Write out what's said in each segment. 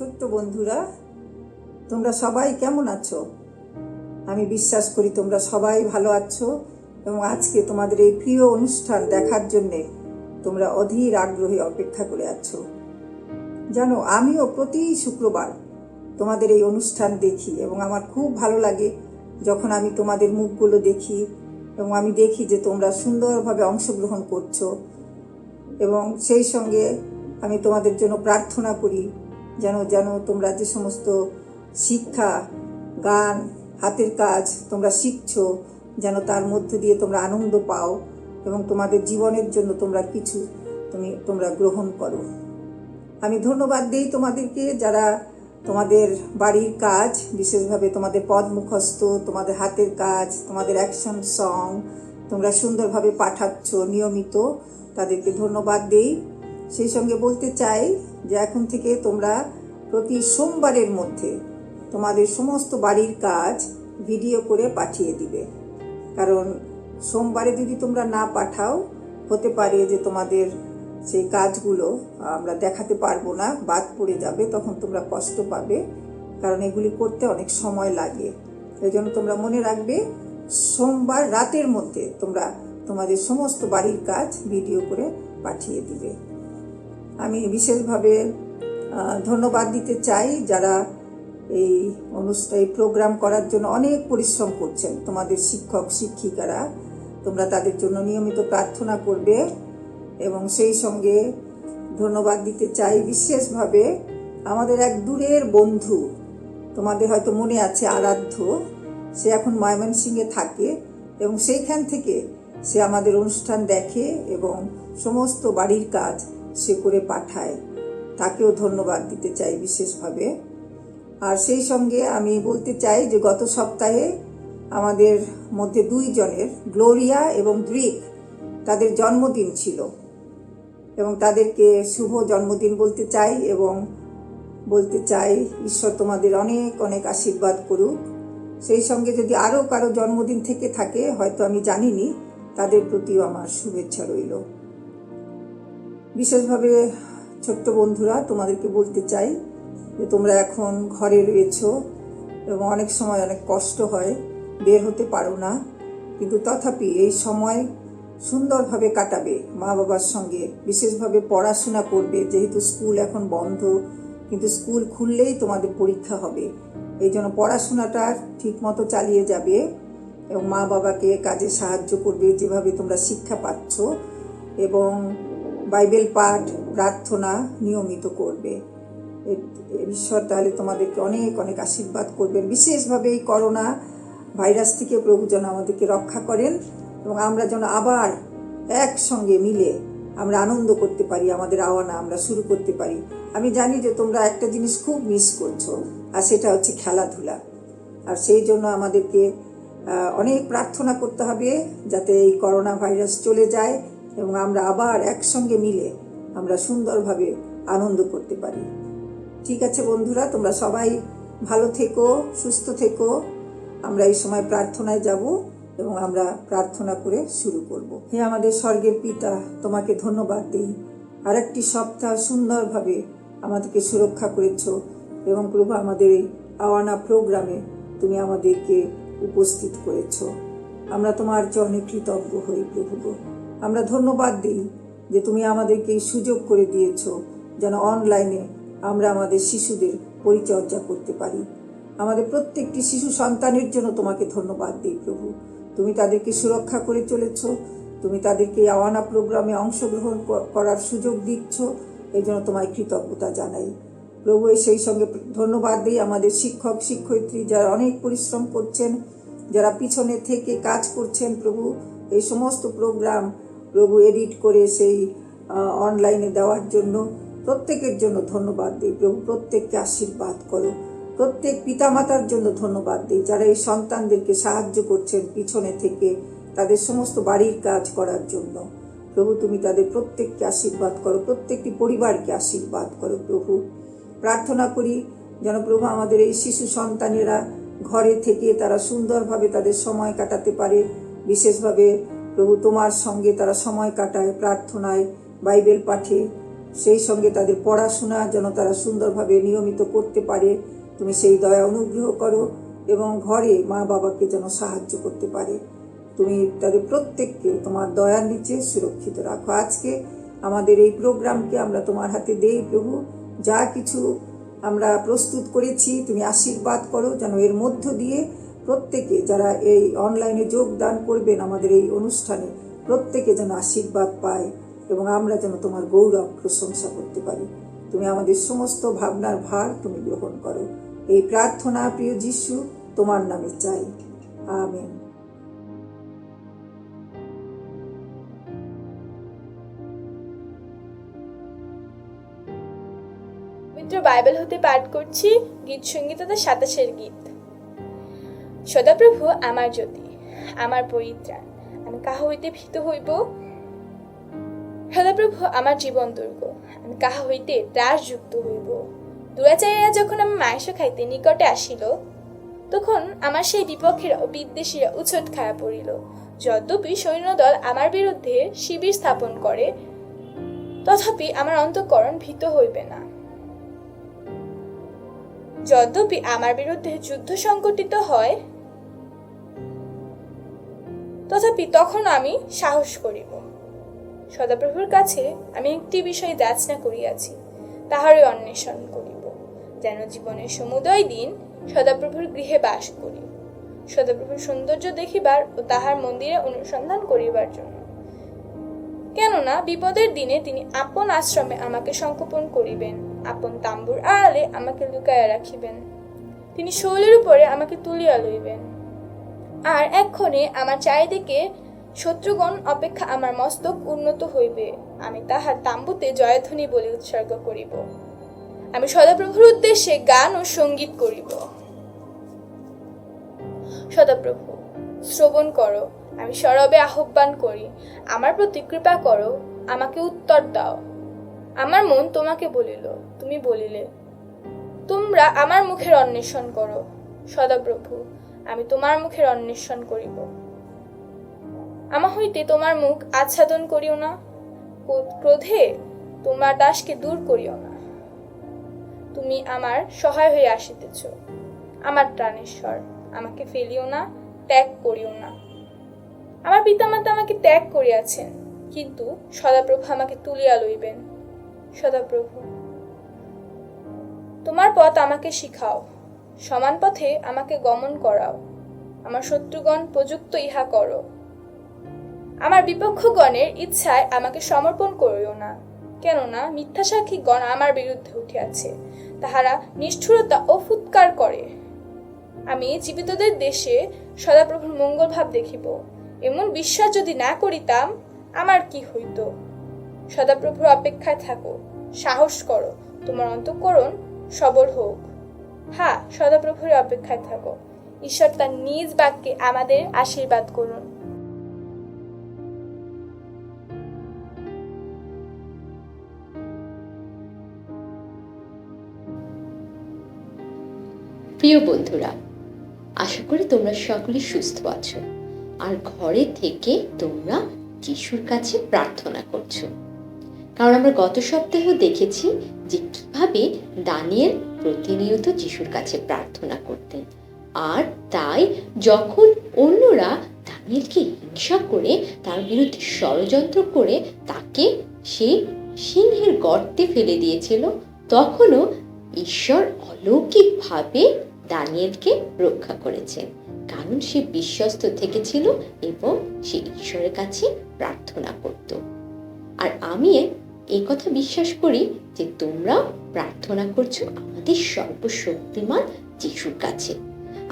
ছোট্ট বন্ধুরা, তোমরা সবাই কেমন আছো? আমি বিশ্বাস করি তোমরা সবাই ভালো আছো এবং আজকে তোমাদের এই প্রিয় অনুষ্ঠান দেখার জন্যে তোমরা অধীর আগ্রহে অপেক্ষা করে আছো। জানো, আমিও প্রতি শুক্রবার তোমাদের এই অনুষ্ঠান দেখি এবং আমার খুব ভালো লাগে যখন আমি তোমাদের মুখগুলো দেখি এবং আমি দেখি যে তোমরা সুন্দরভাবে অংশগ্রহণ করছো এবং সেই সঙ্গে আমি তোমাদের জন্য প্রার্থনা করি যেন তোমরা যে সমস্ত শিক্ষা, গান, হাতের কাজ তোমরা শিখছো, যেন তার মধ্য দিয়ে তোমরা আনন্দ পাও এবং তোমাদের জীবনের জন্য তোমরা কিছু তোমরা গ্রহণ করো। আমি ধন্যবাদ দিই তোমাদেরকে, যারা তোমাদের বাড়ির কাজ, বিশেষভাবে তোমাদের পদ মুখস্থ, তোমাদের হাতের কাজ, তোমাদের অ্যাকশন সং তোমরা সুন্দরভাবে পাঠাচ্ছ নিয়মিত, তাদেরকে ধন্যবাদ দিই। সেই সঙ্গে বলতে চাই যে এখন থেকে তোমরা প্রতি সোমবারের মধ্যে তোমাদের সমস্ত বাড়ির কাজ ভিডিও করে পাঠিয়ে দিবে, কারণ সোমবারে যদি তোমরা না পাঠাও হতে পারে যে তোমাদের সেই কাজগুলো আমরা দেখাতে পারবো না, বাদ পড়ে যাবে, তখন তোমরা কষ্ট পাবে, কারণ এগুলি করতে অনেক সময় লাগে। এই জন্য তোমরা মনে রাখবে, সোমবার রাতের মধ্যে তোমরা তোমাদের সমস্ত বাড়ির কাজ ভিডিও করে পাঠিয়ে দিবে। আমি বিশেষভাবে ধন্যবাদ দিতে চাই যারা এই অনুষ্ঠানে প্রোগ্রাম করার জন্য অনেক পরিশ্রম করছেন, তোমাদের শিক্ষক শিক্ষিকারা, তোমরা তাদের জন্য নিয়মিত প্রার্থনা করবে। এবং সেই সঙ্গে ধন্যবাদ দিতে চাই বিশেষভাবে আমাদের এক দূরের বন্ধু, তোমাদের হয়তো মনে আছে আরাধ্য, সে এখন ময়মনসিংহে থাকে এবং সেইখান থেকে সে আমাদের অনুষ্ঠান দেখে এবং সমস্ত বাড়ির কাজ সে করে পাঠায়, তাকেও ধন্যবাদ দিতে চাই বিশেষভাবে। আর সেই সঙ্গে আমি বলতে চাই যে গত সপ্তাহে আমাদের মধ্যে দুইজনের, গ্লোরিয়া এবং দ্রিক, তাদের জন্মদিন ছিল এবং তাদেরকে শুভ জন্মদিন বলতে চাই এবং বলতে চাই ঈশ্বর তোমাদের অনেক অনেক আশীর্বাদ করুক। সেই সঙ্গে যদি আরও কারো জন্মদিন থেকে থাকে, হয়তো আমি জানিনি, তাদের প্রতিও আমার শুভেচ্ছা রইল। বিশেষভাবে ছোট্ট বন্ধুরা, তোমাদেরকে বলতে চাই যে তোমরা এখন ঘরে রয়েছো এবং অনেক সময় অনেক কষ্ট হয়, বের হতে পারো না, কিন্তু তথাপি এই সময় সুন্দরভাবে কাটাবে মা বাবার সঙ্গে, বিশেষভাবে পড়াশোনা করবে, যেহেতু স্কুল এখন বন্ধ, কিন্তু স্কুল খুললেই তোমাদের পরীক্ষা হবে, এই জন্য পড়াশোনাটা ঠিক মতো চালিয়ে যাবে এবং মা বাবাকে কাজে সাহায্য করবে যেভাবে তোমরা শিক্ষা পাচ্ছ, এবং বাইবেল পাঠ, প্রার্থনা নিয়মিত করবে। ঈশ্বর তাহলে তোমাদেরকে অনেক অনেক আশীর্বাদ করবেন। বিশেষভাবে এই করোনা ভাইরাস থেকে প্রভু যেন আমাদেরকে রক্ষা করেন এবং আমরা যেন আবার একসঙ্গে মিলে আমরা আনন্দ করতে পারি, আমাদের আওয়ানা আমরা শুরু করতে পারি। আমি জানি যে তোমরা একটা জিনিস খুব মিস করছো, আর সেটা হচ্ছে খেলাধুলা। আর সেই জন্য আমাদেরকে অনেক প্রার্থনা করতে হবে যাতে এই করোনা ভাইরাস চলে যায় এবং আমরা আবার একসঙ্গে মিলে আমরা সুন্দরভাবে আনন্দ করতে পারি। ঠিক আছে বন্ধুরা, তোমরা সবাই ভালো থেকো, সুস্থ থেকো। আমরা এই সময় প্রার্থনায় যাব এবং আমরা প্রার্থনা করে শুরু করব। হে আমাদের স্বর্গের পিতা, তোমাকে ধন্যবাদ দিই, আর একটি সপ্তাহ সুন্দরভাবে আমাদেরকে সুরক্ষা করেছ এবং প্রভু আমাদের এই আওয়ানা প্রোগ্রামে তুমি আমাদেরকে উপস্থিত করেছ। আমরা তোমার চরণে কৃতজ্ঞ হই প্রভু গো। আমরা ধন্যবাদ দিই যে তুমি আমাদেরকে এই সুযোগ করে দিয়েছ যেন অনলাইনে আমরা আমাদের শিশুদের পরিচর্যা করতে পারি। আমাদের প্রত্যেকটি শিশু সন্তানের জন্য তোমাকে ধন্যবাদ দিই প্রভু। তুমি তাদেরকে সুরক্ষা করে চলেছ, তুমি তাদেরকে আওয়ানা প্রোগ্রামে অংশগ্রহণ করার সুযোগ দিচ্ছ, এই জন্য তোমায় কৃতজ্ঞতা জানাই প্রভু। সেই সঙ্গে ধন্যবাদ দিই আমাদের শিক্ষক শিক্ষয়িত্রী, যারা অনেক পরিশ্রম করছেন, যারা পিছনে থেকে কাজ করছেন প্রভু, এই সমস্ত প্রোগ্রাম প্রভু এডিট করে সেই অনলাইনে দেওয়ার জন্য প্রত্যেকের জন্য ধন্যবাদ দিই প্রভু। প্রত্যেককে আশীর্বাদ করো। প্রত্যেক পিতামাতার জন্য ধন্যবাদ দিই যারা এই সন্তানদেরকে সাহায্য করছেন পিছনে থেকে তাদের সমস্ত বাড়ির কাজ করার জন্য প্রভু। তুমি তাদের প্রত্যেককে আশীর্বাদ করো, প্রত্যেকটি পরিবারকে আশীর্বাদ করো প্রভু। প্রার্থনা করি যেন প্রভু আমাদের এই শিশু সন্তানেরা ঘরে থেকে তারা সুন্দরভাবে তাদের সময় কাটাতে পারে। বিশেষভাবে প্রভু তোমার সঙ্গে তারা সময় কাটায় প্রার্থনায়, বাইবেল পাঠে সেই সঙ্গে তাদের পড়াশোনা যেন তারা সুন্দরভাবে নিয়মিত করতে পারে, তুমি সেই দয়া অনুগ্রহ করো, এবং ঘরে মা বাবাকে যেন সাহায্য করতে পারে। তুমি তাদের প্রত্যেককে তোমার দয়ার নিচে সুরক্ষিত রাখো। আজকে আমাদের এই প্রোগ্রামকে আমরা তোমার হাতে দেই প্রভু। যা কিছু আমরা প্রস্তুত করেছি তুমি আশীর্বাদ করো, যেন এর মধ্য দিয়ে প্রত্যেকে যারা এই অনলাইনে যোগদান করবেন আমাদের এই অনুষ্ঠানে, প্রত্যেকে যেন আশীর্বাদ পায় এবং আমরা যেন তোমার গৌরব প্রশংসা করতে পারি। তুমি আমাদের সমস্ত ভাবনার ভার তুমি গ্রহণ করো। এই প্রার্থনা প্রিয় যিশু তোমার নামে চাই, আমেন। পবিত্র বাইবেল হতে পাঠ করছি গীত সংগীততা 27 গীত। সদাপ্রভু আমার জ্যোতি, আমার পরিত্রাণ, আমি কাহা হইতে ভীত হইব। সদাপ্রভু আমার জীবন দুর্গ, আমি কাহা হইতে ত্রাসযুক্ত হইব। দুরাচারীরা যখন আমি মাংস খাইতে নিকটে আসিল, তখন আমার সেই বিপক্ষেরা ও বিদ্বেষীরা উছট খায়া পড়িল। যদ্যপি সৈন্যদল আমার বিরুদ্ধে শিবির স্থাপন করে, তথাপি আমার অন্তঃকরণ ভীত হইবে না। যদ্যপি আমার বিরুদ্ধে যুদ্ধ সংঘটিত হয়, তথাপি তখন আমি সাহস করিব। সদাপ্রভুর কাছে আমি একটি বিষয় যাচনা করিয়াছি, তাহারই অন্বেষণ করিব, যেন জীবনের সমুদয় দিন সদাপ্রভুর গৃহে বাস করি, সদাপ্রভুর সৌন্দর্য দেখিবার ও তাহার মন্দিরে অনুসন্ধান করিবার জন্য। কেননা বিপদের দিনে তিনি আপন আশ্রমে আমাকে সংকোপন করিবেন, আপন তাম্বুর আড়ালে আমাকে লুকাইয়া রাখিবেন। তিনি শৈলের উপরে আমাকে তুলিয়া লইবেন, আর এক্ষণে আমার চারিদিকে শত্রুগণ অপেক্ষা আমার মস্তক উন্নত হইবে। আমি তাহার তাম্বুতে জয়ধ্বনি বলে উৎসর্গ করিব। আমি সদাপ্রভুর উদ্দেশ্যে গান ও সঙ্গীত করিব। সদাপ্রভু, শ্রবণ করো, আমি সরবে আহ্বান করি। আমার প্রতি কৃপা করো, আমাকে উত্তর দাও। আমার মন তোমাকে বলিল, তুমি বলিলে, তোমরা আমার মুখের অন্বেষণ করো। সদাপ্রভু, আমি তোমার মুখের অন্বেষণ করিব। আমার হইতে তোমার মুখ আচ্ছাদন করিও না, ক্রোধে তোমার দাসকে দূর করিও না। তুমি আমার সহায় হয়ে আসিতেছ, আমার প্রাণেশ্বর, আমাকে ফেলিও না, ত্যাগ করিও না। আমার পিতামাতা আমাকে ত্যাগ করিয়াছেন, কিন্তু সদাপ্রভু আমাকে তুলিয়া লইবেন। সদাপ্রভু, তোমার পথ আমাকে শিখাও, সমান পথে আমাকে গমন করাও। আমার শত্রুগণ প্রযুক্ত ইহা করো। আমার বিপক্ষগণের ইচ্ছায় আমাকে সমর্পণ করিও না, কেননা মিথ্যা সাক্ষীগণ আমার বিরুদ্ধে উঠিয়াছে, তাহারা নিষ্ঠুরতা ও ফুৎকার করে। আমি জীবিতদের দেশে সদাপ্রভুর মঙ্গল ভাব দেখিব। এমন বিশ্বাস যদি না করিতাম, আমার কি হইত? সদাপ্রভুর অপেক্ষায় থাকো, সাহস করো, তোমার অন্তঃকরণ সবল হোক। হ্যাঁ, সদাপ্রভুর অপেক্ষায় থাকো। ঈশ্বর তার নিজ বাক্যে আমাদের আশীর্বাদ করুন। প্রিয় বন্ধুরা, আশা করি তোমরা সকলে সুস্থ আছো আর ঘরে থেকে তোমরা যিশুর কাছে প্রার্থনা করছো। কারণ আমরা গত সপ্তাহেও দেখেছি যে কিভাবে দানিয়েল প্রতিনিয়ত যিশুর কাছে প্রার্থনা করতেন। আর তাই যখন অন্যরা দানিয়েলকে হিংসা করে তার বিরুদ্ধে ষড়যন্ত্র করে তাকে সেই সিংহের গর্তে ফেলে দিয়েছিল, তখনও ঈশ্বর অলৌকিকভাবে দানিয়েলকে রক্ষা করেছেন, কারণ সে বিশ্বস্ত থেকেছিল এবং সে ঈশ্বরের কাছে প্রার্থনা করত। আর আমি এই কথা বিশ্বাস করি যে তোমরাও প্রার্থনা করছো আমাদের সর্বশক্তিমান যিশুর কাছে।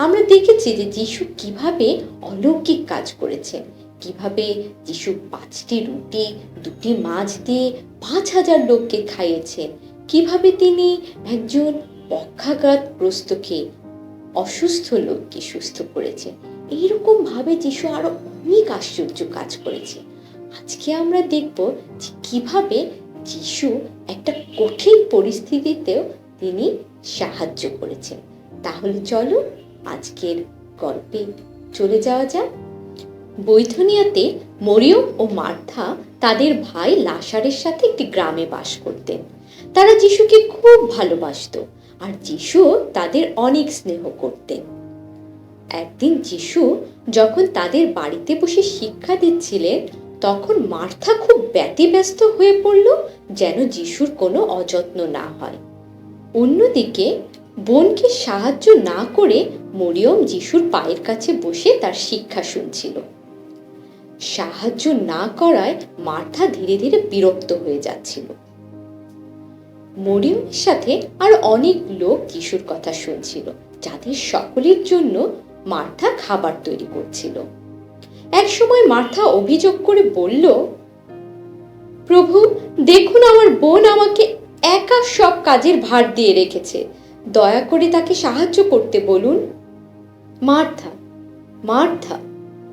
আমরা দেখেছি যে যিশু কিভাবে অলৌকিক কাজ করেছেন, কিভাবে যিশু 5টি রুটি 2টি মাছ দিয়ে 5,000 লোককে খাইয়েছেন, কিভাবে তিনি একজন পক্ষাঘাতগ্রস্তকে, অসুস্থ লোককে সুস্থ করেছেন। এইরকম ভাবে যিশু আরো অনেক আশ্চর্য কাজ করেছে। আজকে আমরা দেখব যে কিভাবে যিশু একটা কঠিন পরিস্থিতিতেও তিনি সাহায্য করেছেন। তাহলে চলো আজকের গল্পে চলে যাওয়া যাক। বৈথনিয়াতে মরিয়ম ও মার্থা তাদের ভাই লাসারের সাথে একটি গ্রামে বাস করতেন। তারা যিশুকে খুব ভালোবাসতো আর যিশু তাদের অনেক স্নেহ করতেন। একদিন যিশু যখন তাদের বাড়িতে বসে শিক্ষা দিচ্ছিলেন, তখন মার্থা খুব ব্যতিব্যস্ত হয়ে পড়ল যেন যিশুর কোনো অযত্ন না হয়। অন্যদিকে বোনকে সাহায্য না করে মরিয়ম যিশুর পায়ের কাছে বসে তার শিক্ষা শুনছিল। সাহায্য না করায় মার্থা ধীরে ধীরে বিরক্ত হয়ে যাচ্ছিল। মরিয়মের সাথে আর অনেক লোক যিশুর কথা শুনছিল, যাদের সকলের জন্য মার্থা খাবার তৈরি করছিল। এক সময় মার্থা অভিযোগ করে বলল, প্রভু, দেখুন আমার বোন আমাকে একা সব কাজের ভার দিয়ে রেখেছে, দয়া করে তাকে সাহায্য করতে বলুন। মার্থা, মার্থা,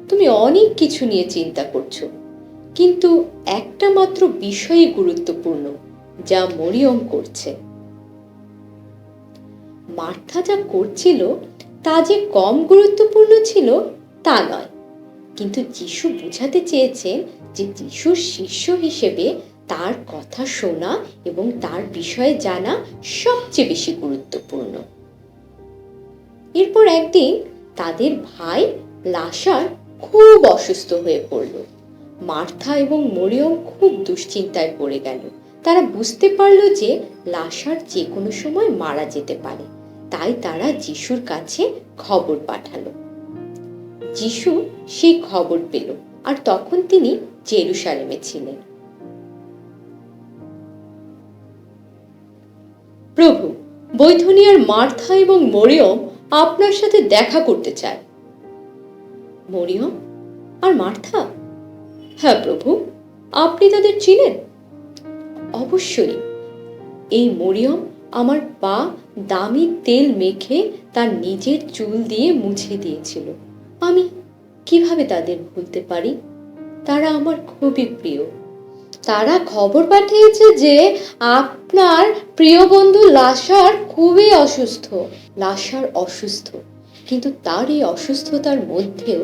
তুমি অনেক কিছু নিয়ে চিন্তা করছো, কিন্তু একটা মাত্র বিষয়ই গুরুত্বপূর্ণ, যা মরিয়ম করছে। মার্থা যা করছিল তা যে কম গুরুত্বপূর্ণ ছিল তা নয়, কিন্তু যিশু বোঝাতে চেয়েছেন যে যিশুর শিষ্য হিসেবে তার কথা শোনা এবং তার বিষয়ে জানা সবচেয়ে বেশি গুরুত্বপূর্ণ। এরপর একদিন তাদের ভাই লাসার খুব অসুস্থ হয়ে পড়ল। মার্থা এবং মরিয়ম খুব দুশ্চিন্তায় পড়ে গেল। তারা বুঝতে পারল যে লাসার যে কোনো সময় মারা যেতে পারে, তাই তারা যিশুর কাছে খবর পাঠালো। যিশু সেই খবর পেল আর তখন তিনি জেরুসালেমে ছিলেন। প্রভু, বৈথনিয়ার মার্থা এবং মরিয়ম আপনার সাথে দেখা করতে চায়। মরিয়ম আর মার্থা? হ্যাঁ প্রভু, আপনি তাদের চিনেন? অবশ্যই। এই মরিয়ম আমার পা দামি তেল মেখে তার নিজের চুল দিয়ে মুছে দিয়েছিল। আমি কিভাবে তাদের ভুলতে পারি? তারা আমার খুবই প্রিয়। তারা খবর পাঠিয়েছে যে আপনার প্রিয় বন্ধু লাসার খুবই অসুস্থ। লাসার অসুস্থ, কিন্তু তার এই অসুস্থতার মধ্যেও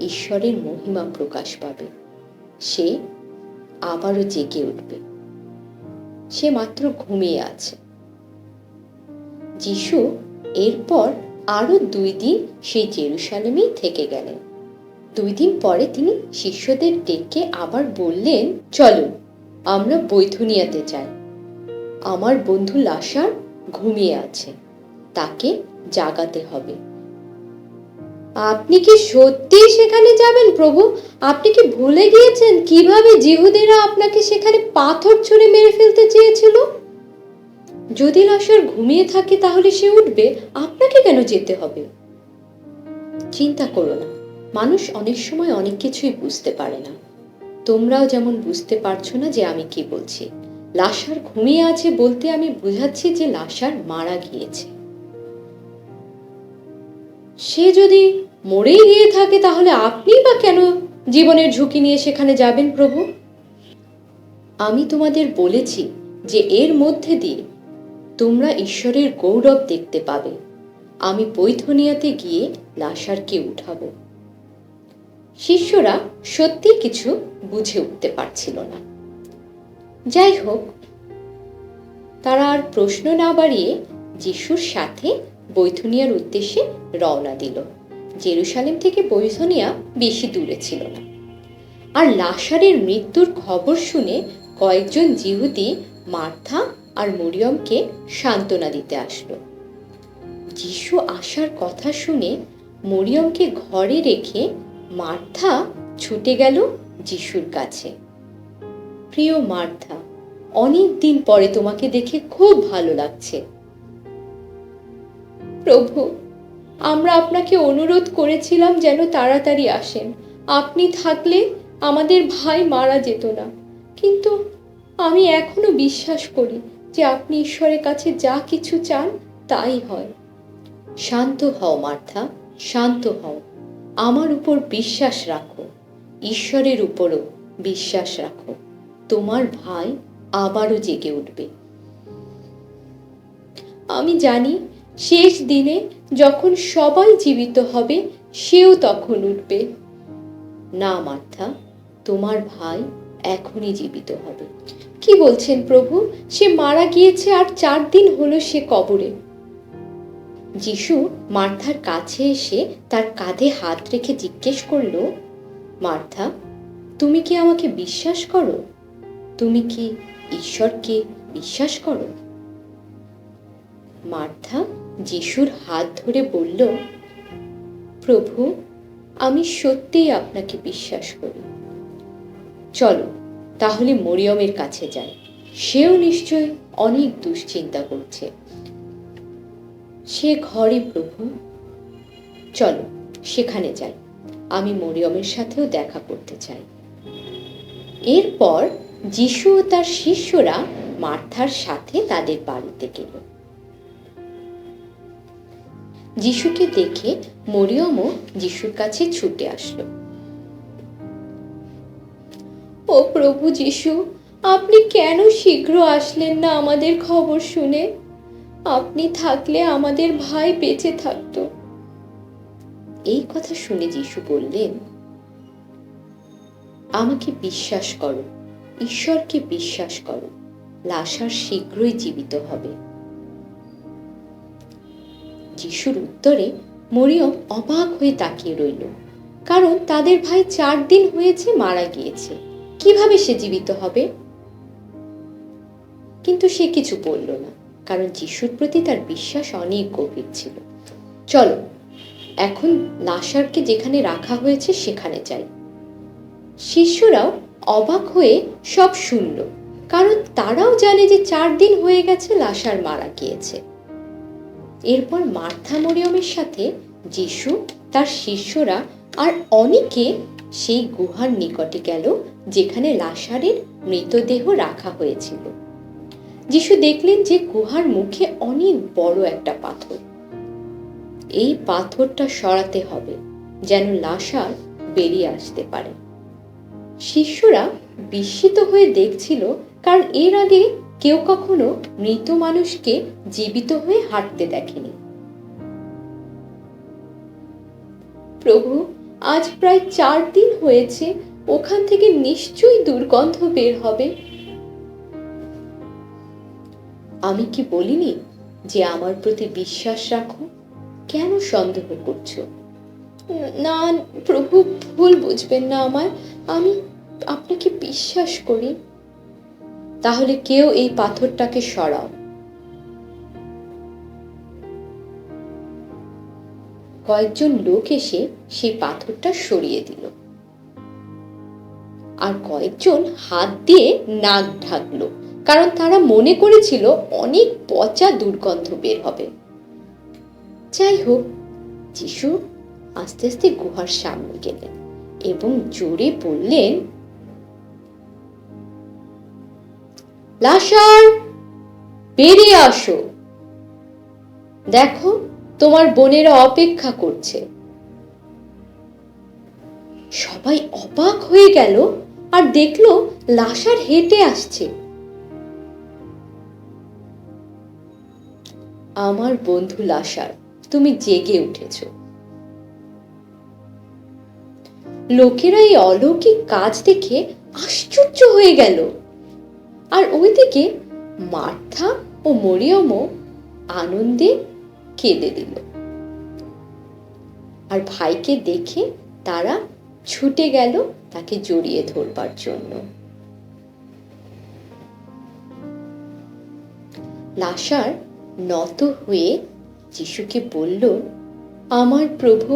ঈশ্বরের মহিমা প্রকাশ পাবে। সে আবারও জেগে উঠবে। সে মাত্র ঘুমিয়ে আছে। যিশু এরপর আরো 2 দিন সেই জেরুসালেমেই থেকে গেলেন। 2 দিন পরে তিনি শিষ্যদের ডেকে আবার বললেন, চলো আমরা বৈথনিয়াতে যাই। আমার বন্ধু লাসার ঘুমিয়ে আছে, তাকে জাগাতে হবে। আপনি কি সত্যি সেখানে যাবেন প্রভু? আপনি কি ভুলে গিয়েছেন কিভাবে জিহুদেরা আপনাকে সেখানে পাথর ছুঁড়ে মেরে ফেলতে চেয়েছিল? যদি লাসার ঘুমিয়ে থাকে তাহলে সে উঠবে, আপনাকে কেন যেতে হবে? চিন্তা করো না, মানুষ অনেক সময় অনেক কিছুই বুঝতে পারে না। তোমরাও যেমন বুঝতে পারছো না যে আমি কি বলছি। লাসার ঘুমিয়ে আছে বলতে আমি বুঝাচ্ছি যে লাসার মারা গিয়েছে। সে যদি মরেই গিয়ে থাকে তাহলে আপনি বা কেন জীবনের ঝুঁকি নিয়ে সেখানে যাবেন প্রভু? আমি তোমাদের বলেছি যে এর মধ্যে দিয়ে তোমরা ঈশ্বরের গৌরব দেখতে পাবে। আমি বৈথনিয়াতে গিয়ে লাসারকে উঠাবো। শিষ্যরা সত্যি কিছু বুঝে উঠতে পারছিল না। যাই হোক, তারা আর প্রশ্ন না বাড়িয়ে যিশুর সাথে বৈথনিয়ার উদ্দেশ্যে রওনা দিল। জেরুসালেম থেকে বৈথনিয়া বেশি দূরে ছিল না। আর লাসারের মৃত্যুর খবর শুনে কয়েকজন জিহুদি মার্থা আর মরিয়মকে সান্ত্বনা দিতে আসলো। যিশু আসার কথা শুনে মরিয়মকে ঘরে রেখে মার্থা ছুটে গেল যিশুর কাছে। প্রিয় মার্থা, অনেক দিন পরে তোমাকে দেখে খুব ভালো লাগছে। প্রভু, আমরা আপনাকে অনুরোধ করেছিলাম যেন তাড়াতাড়ি আসেন। আপনি থাকলে আমাদের ভাই মারা যেত না। কিন্তু আমি এখনো বিশ্বাস করি যে আপনি ঈশ্বরের কাছে যা কিছু চান তাই হয়। শান্ত হও মার্থা, শান্ত হও। আমার উপর বিশ্বাস রাখো, ঈশ্বরের উপরও বিশ্বাস রাখো। তোমার ভাই আবারও জেগে উঠবে। আমি জানি শেষ দিনে যখন সবাই জীবিত হবে সেও তখন উঠবে। না মার্থা, তোমার ভাই এখনই জীবিত হবে। কি বলছেন প্রভু? সে মারা গিয়েছে আর 4 দিন হলো সে কবরে। যিশু মার্থার কাছে এসে তার কাঁধে হাত রেখে জিজ্ঞেস করল, মার্থা, তুমি কি আমাকে বিশ্বাস করো? তুমি কি ঈশ্বরকে বিশ্বাস করো? মার্থা যিশুর হাত ধরে বলল, প্রভু, আমি সত্যিই আপনাকে বিশ্বাস করি। চলো তাহলে মরিয়মের কাছে যাই, সেও নিশ্চয় অনেক দুশ্চিন্তা করছে। সে ঘরে প্রভু। চলো সেখানে যাই, আমি মরিয়মের সাথেও দেখা করতে চাই। এরপর যিশু ও তার শিষ্যরা মার্থার সাথে তাদের বাড়িতে গেল। যিশুকে দেখে মরিয়মও যিশুর কাছে ছুটে আসলো। ও প্রভু যিশু, আপনি কেন শীঘ্র আসলেন না আমাদের খবর শুনে? আপনি থাকলে আমাদের ভাই বেঁচে থাকতো। এই কথা শুনে যিশু বললেন, আমাকে বিশ্বাস করো, ঈশ্বরকে বিশ্বাস করো, লাসার শীঘ্রই জীবিত হবে। যিশুর উত্তরে মরিয়ম অবাক হয়ে তাকিয়ে রইল, কারণ তাদের ভাই 4 দিন হয়েছে মারা গিয়েছে, কিভাবে সে জীবিত হবে? কিন্তু সে কিছু বলল না, কারণ যিশুর প্রতি তার বিশ্বাস অনেক গভীর ছিল। চলো এখন লাসারকে যেখানে রাখা হয়েছে সেখানে যাই। শিষ্যরাও অবাক হয়ে সব শুনল, কারণ তারাও জানে যে 4 দিন হয়ে গেছে লাসার মারা গিয়েছে। এরপর মার্থা মরিয়মের সাথে যিশু, তার শিষ্যরা আর অনেকে সেই গুহার নিকটে গেল যেখানে লাসারের মৃতদেহ রাখা হয়েছিল। যিশু দেখলেন যে গুহার মুখে অনেক বড় একটা পাথর। এই পাথরটা সরাতে হবে যেন লাসার বেরিয়ে আসতে পারে। শিষ্যরা বিস্মিত হয়ে দেখছিল, কারণ এর আগে কেউ কখনো মৃত মানুষকে জীবিত হয়ে হাঁটতে দেখেনি। প্রভু, আজ প্রায় 4 দিন হয়েছে, ওখান থেকে নিশ্চয়ই দুর্গন্ধ বের হবে। আমি কি বলিনি যে আমার প্রতি বিশ্বাস রাখো? কেন সন্দেহ করছো? না প্রভু, ভুল বুঝবেন না আমায়, আমি আপনাকে বিশ্বাস করি। তাহলে কেউ এই পাথরটাকে সরাও। কয়েকজন লোক এসে সেই পাথরটা সরিয়ে দিল, আর কয়েকজন হাত দিয়ে নাক ঢাকলো, কারণ তারা মনে করেছিল অনেক পচা দুর্গন্ধ বের হবে। যাই হোক, যিশু আস্তে আস্তে গুহার সামনে গেলেন এবং জোরে বললেন, লাসার, বেরিয়ে আসো। দেখো, তোমার বোনেরা অপেক্ষা করছে। সবাই অবাক হয়ে গেল আর দেখলো লাসার হেঁটে আসছে। আমার বন্ধু লাসার, তুমি জেগে উঠেছ। লোকেরা এই অলৌকিক কাজ দেখে আশ্চর্য হয়ে গেল, আর ওইদিকে মার্থা ও মরিয়মও আনন্দে কেঁদে দিল। আর ভাইকে দেখে তারা ছুটে গেল তাকে জড়িয়ে ধরবার জন্য। লাসার নত হয়ে যিশুকে বলল, আমার প্রভু,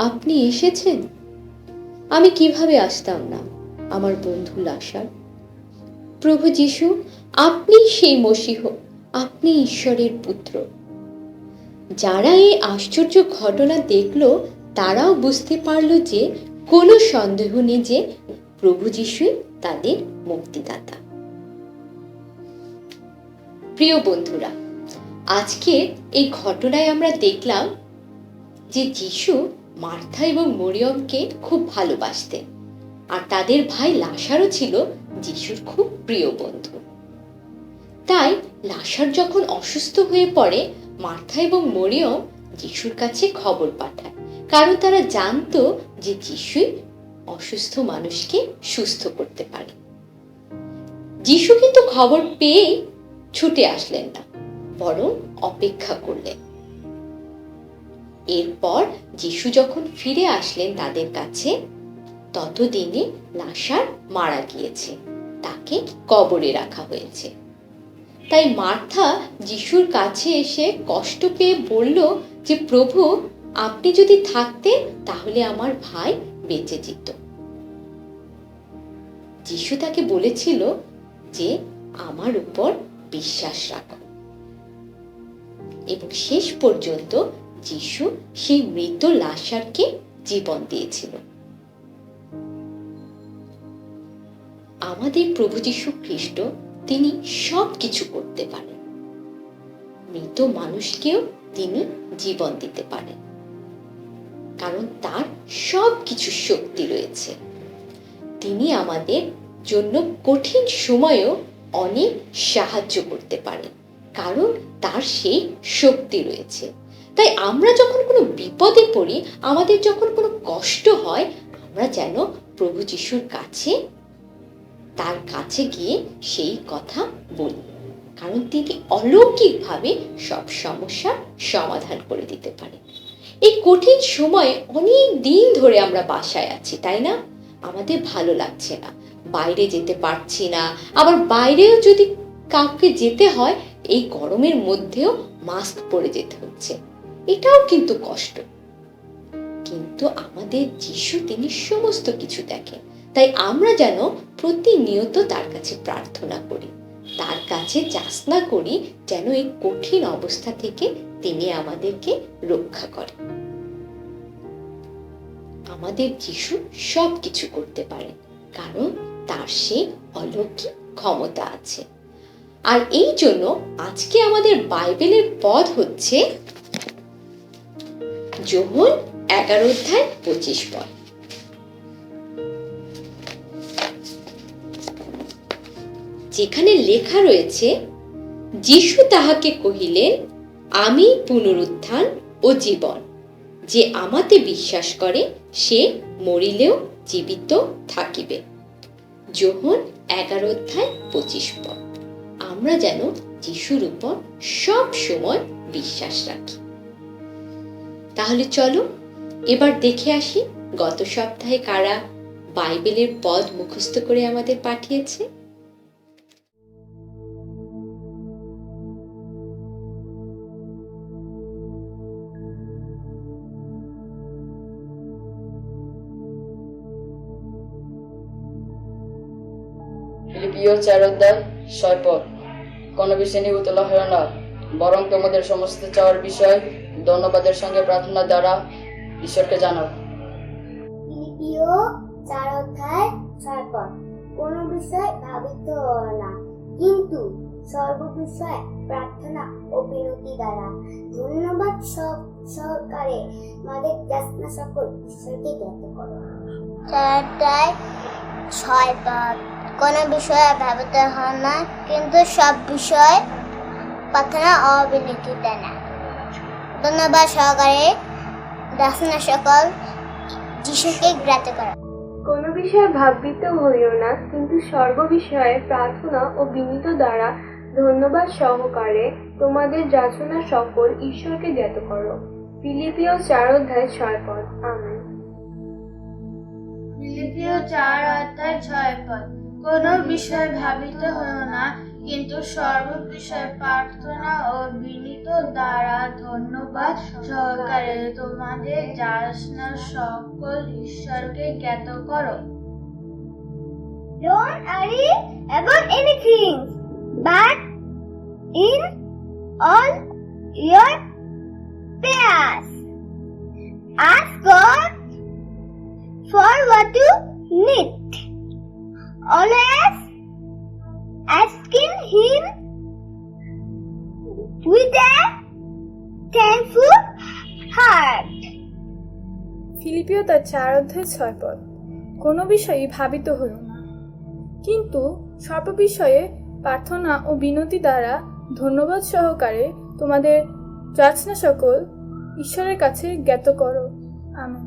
আপনি এসেছেন? আমি কিভাবে আসতাম না, আমার বন্ধু লাসার। প্রভু যিশু, আপনি সেই মসীহ, আপনি ঈশ্বরের পুত্র। যারা এই আশ্চর্য ঘটনা দেখলো তারাও বুঝতে পারল যে কোনো সন্দেহ নেই যে প্রভু যিশুই তাদের মুক্তিদাতা। প্রিয় বন্ধুরা, আজকে এই ঘটনায় আমরা দেখলাম যে যিশু মার্থা এবং মরিয়মকে খুব ভালোবাসতেন, আর তাদের ভাই লাসারও ছিল যিশুর খুব প্রিয় বন্ধু। তাই লাসার যখন অসুস্থ হয়ে পড়ে, মার্থা এবং মরিয়ম যিশুর কাছে খবর পাঠায়, কারণ তারা জানতো যে যিশুই অসুস্থ মানুষকে সুস্থ করতে পারে। যিশু কিন্তু খবর পেয়ে ছুটে আসলেন না, বরং অপেক্ষা করলেন। এরপর যিশু যখন ফিরে আসলেন তাদের কাছে, ততদিনে লাসার মারা গিয়েছে, তাকে কবরে রাখা হয়েছে। তাই মার্থা যিশুর কাছে এসে কষ্ট পেয়ে বলল যে, প্রভু, আপনি যদি থাকতেন তাহলে আমার ভাই বেঁচে যেত। যিশু তাকে বলেছিল যে, আমার উপর বিশ্বাস রাখো। এবং শেষ পর্যন্ত যিশু সেই মৃত লাসারকে জীবন দিয়েছিল। আমাদের প্রভু যীশু খ্রিস্ট, তিনি সব কিছু করতে পারেন। মৃত মানুষকেও তিনি জীবন দিতে পারেন, কারণ তার সব কিছু শক্তি রয়েছে। তিনি আমাদের জন্য কঠিন সময়েও অনেক সাহায্য করতে পারেন, কারণ তার সেই শক্তি রয়েছে। তাই আমরা যখন কোনো বিপদে পড়ি, আমাদের যখন কোনো কষ্ট হয়, আমরা যেন প্রভু যীশুর কাছে, তার কাছে গিয়ে সেই কথা বলি, কারণ তিনি অলৌকিকভাবে সব সমস্যার সমাধান করে দিতে পারেন। এই কঠিন সময়ে অনেক দিন ধরে আমরা বাসায় আছি, তাই না? আমাদের ভালো লাগছে না, বাইরে যেতে পারছি না। আবার বাইরেও যদি কাউকে যেতে হয়, এই গরমের মধ্যেও মাস্ক পরে যেতে হচ্ছে। এটাও কিন্তু কষ্ট। কিন্তু আমাদের যিশু, তিনি সমস্ত কিছু দেখেন। তাই আমরা যেন প্রতিনিয়ত তার কাছে প্রার্থনা করি, তার কাছে যাচনা করি, যেন এই কঠিন অবস্থা থেকে তিনি আমাদেরকে রক্ষা করেন। আমাদের যিশু সব কিছু করতে পারেন, কারণ তার সেই অলৌকিক ক্ষমতা আছে। আর এই জন্য আজকে আমাদের বাইবেলের পদ হচ্ছে যোহন 11:25। যেখানে লেখা রয়েছে, যিশু তাহাকে কহিলেন, আমি পুনরুত্থান ও জীবন। যে আমাতে বিশ্বাস করে সে মরিলেও জীবিত থাকিবে। যোহন 11:25। আমরা যেন যিশুর উপর সব সময় বিশ্বাস রাখি। তাহলে চলো এবার দেখে আসি গত সপ্তাহে কারা বাইবেলের পদ মুখস্থ করে আমাদের পাঠিয়েছে। ফিলিপিও 4:6 পদ। কোন বিষয় নিয়ে উতলা হয় না, বরং তোমাদের সমস্ত চাওয়ার বিষয় ধন্যবাদের সঙ্গে প্রার্থনা দ্বারা ঈশ্বরকে জানাও। ফিলিপিও 4:6 পদ। কোন বিষয় ভাবিত হও না, কিন্তু সর্ববিষয়ে প্রার্থনা ও বিনতি দ্বারা ধন্যবাদ সহকারে আমাদের যাচনা সকল ঈশ্বরকে জ্ঞাত করো। 4:6 পদ। কোন বিষয়ে ভাবিত হও না, কিন্তু সব বিষয় প্রার্থনা ও বিনতি দ্বারা ধন্যবাদ সহকারে যাচনা সকল যিশুকে জ্ঞাত করো। কোনো বিষয়ে ভাবিত হইও না, কিন্তু সর্ববিষয়ে প্রার্থনা ও বিনীত দ্বারা ধন্যবাদ সহকারে তোমাদের যাচনা সকল ঈশ্বরকে জ্ঞাত করো। ফিলিপিও 4:6 পদ। আমেন। ফিলিপিও 4:6 পদ। কোন বিষয় ভাবিত হও না, কিন্তু সর্ববিষয়ে প্রার্থনা ও বিনীত দ্বারা ধন্যবাদ সহকারে তোমাদের যাচনা সকল ঈশ্বরকে জ্ঞাত করো। Don't worry about anything, but in all your prayers, ask God for what you need. Always asking Him with a thankful heart. ফিলিপিও তার 4:6 পদ। কোনো বিষয়ে ভাবিত হইও না, কিন্তু সর্ববিষয়ে প্রার্থনা ও বিনতি দ্বারা ধন্যবাদ সহকারে তোমাদের যাচনা সকল ঈশ্বরের কাছে জ্ঞাত করো। আমেন।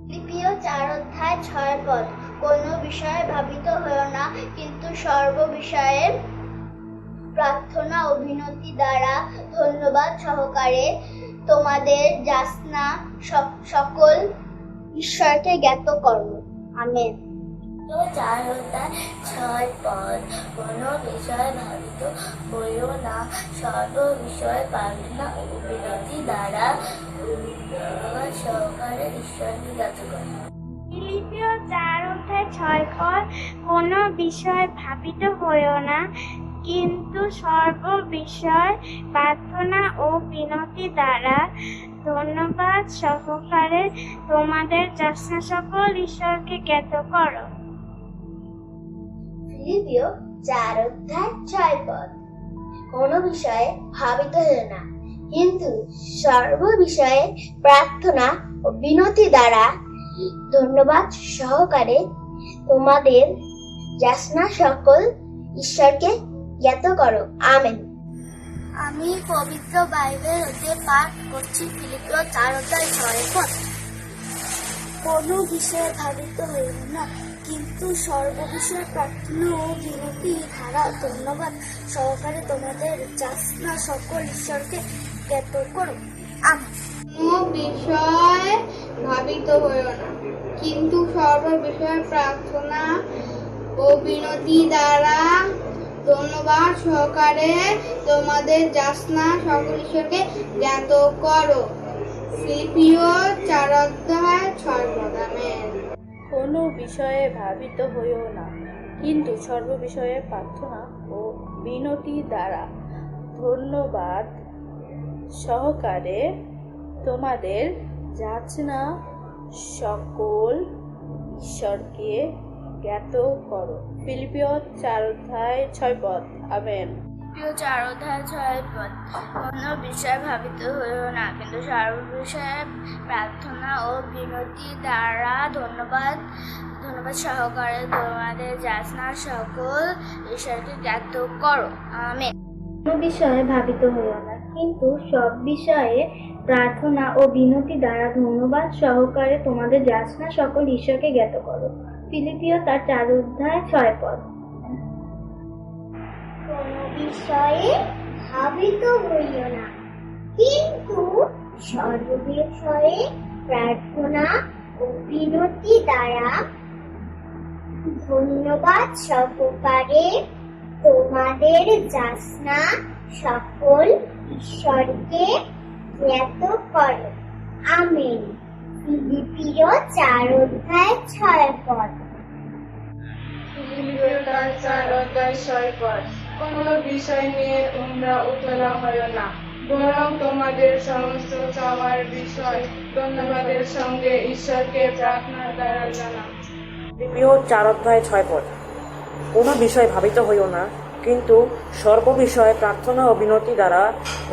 ফিলিপিও 4:6 পদ। কোনো বিষয়ে ভাবিত হইও না, কিন্তু সর্ব বিষয়ে প্রার্থনা ও বিনতি দ্বারা ধন্যবাদ সহকারে তোমাদের যাচনা সকল ঈশ্বরকে জ্ঞাত করো। আমেন। 4:6 কোনো বিষয়ে ভাবিত হইও না, সর্ব বিষয়ে প্রার্থনা ও বিনতি দ্বারা ধন্যবাদ সহকারে ঈশ্বরকে জ্ঞাত করো। ফিলিপিও 4:6 কোনো বিষয় ভাবিত হইও না, কিন্তু সর্ব বিষয় প্রার্থনা ও বিনতি দ্বারা ধন্যবাদ সহকারে তোমাদের যাচনা সকল ঈশ্বরকে জ্ঞাত করো। ফিলিপিও 4:6 কোনো বিষয়ে ভাবিত হইও না, কিন্তু সর্ব বিষয়ে প্রার্থনা ও বিনতি দ্বারা ধন্যবাদ সহকারে তোমাদের যাচনা সকল ঈশ্বরকে জ্ঞাত করো। আমেন। আমি পবিত্র বাইবেল হতে পাঠ করছি ফিলিপিও 4:6 কোনো বিষয়ে ভাবিত হইও না, কিন্তু সর্ববিষয়ে প্রার্থনা ও বিনতি দ্বারা ধন্যবাদ সহকারে তোমাদের যাচনা সকল ঈশ্বরকে জ্ঞাত করো। আমেন। কোনো বিষয় ভাবিত হইও না, কিন্তু সর্ব বিষয়ে প্রার্থনা ও বিনতি দ্বারা ধন্যবাদ সহকারে তোমাদের যাচনা সকল ঈশ্বরকে জ্ঞাত করো। ফিলিপিও 4:6 আমেন। কোনো বিষয়ে ভাবিত হইও না, কিন্তু সর্ববিষয়ে প্রার্থনা ও বিনতি দ্বারা ধন্যবাদ সহকারে তোমাদের যাচনা সকল ঈশ্বরকে জ্ঞাত করো। ফিলিপিও 4:6 আমেন। ফিলিপিও 4:6 কোনো বিষয় ভাবিত হইও না, কিন্তু সর্ব বিষয়ে প্রার্থনা ও বিনতি দ্বারা ধন্যবাদ সহকারে তোমাদের যাচনা সকল ঈশ্বরকে জ্ঞাত করো। আমেন। কোনো বিষয়ে ভাবিত হইও না, কিন্তু সব বিষয়ে প্রার্থনা ও বিনতি দ্বারা ধন্যবাদ সহকারে তোমাদের যাচনা সকল ঈশ্বরকে জ্ঞাত করো। ফিলিপিও তার 4:6 কোনো বিষয়ে ভাবিত হইও না, কিন্তু সর্ব বিষয়ে প্রার্থনা ও বিনতি দ্বারা ধন্যবাদ সহকারে তোমাদের যাচনা সকল ঈশ্বরকে জ্ঞাত করো। আমেন। ফিলিপিও 4:6 ফিলিপিও 4:6 কোনো বিষয় নিয়ে তোমরা উতলা হইও না, বরং তোমাদের সমস্ত চাওয়ার বিষয় ধন্যবাদের সঙ্গে ঈশ্বরকে প্রার্থনা দ্বারা জানাও। ফিলিপিও 4:6 কোনো বিষয় ভাবিত হইও না, কিন্তু সর্ববিষয়ে প্রার্থনা ও বিনতি দ্বারা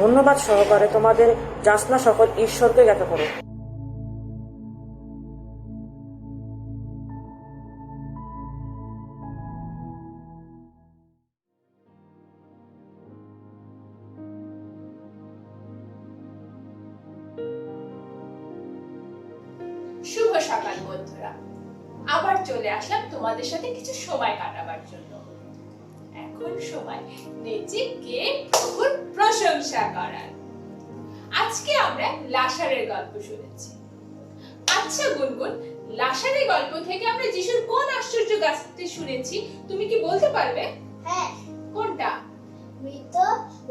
ধন্যবাদ সহকারে তোমাদের যাচনা সকল ঈশ্বরকে জ্ঞাত করো। শুভ সকাল বন্ধুরা, আবার চলে আসলাম তোমাদের সাথে কিছু সময় কাটাবার জন্য। এখন সময় নেচে গে প্রভুর প্রশংসা করার। আজকে আমরা লাসারের গল্প শুনেছি। আচ্ছা গুনগুন, লাসারের গল্প থেকে আমরা যিশুর কোন আশ্চর্য গাছটি শুনেছি তুমি কি বলতে পারবে? হ্যাঁ, কোনটা? মৃত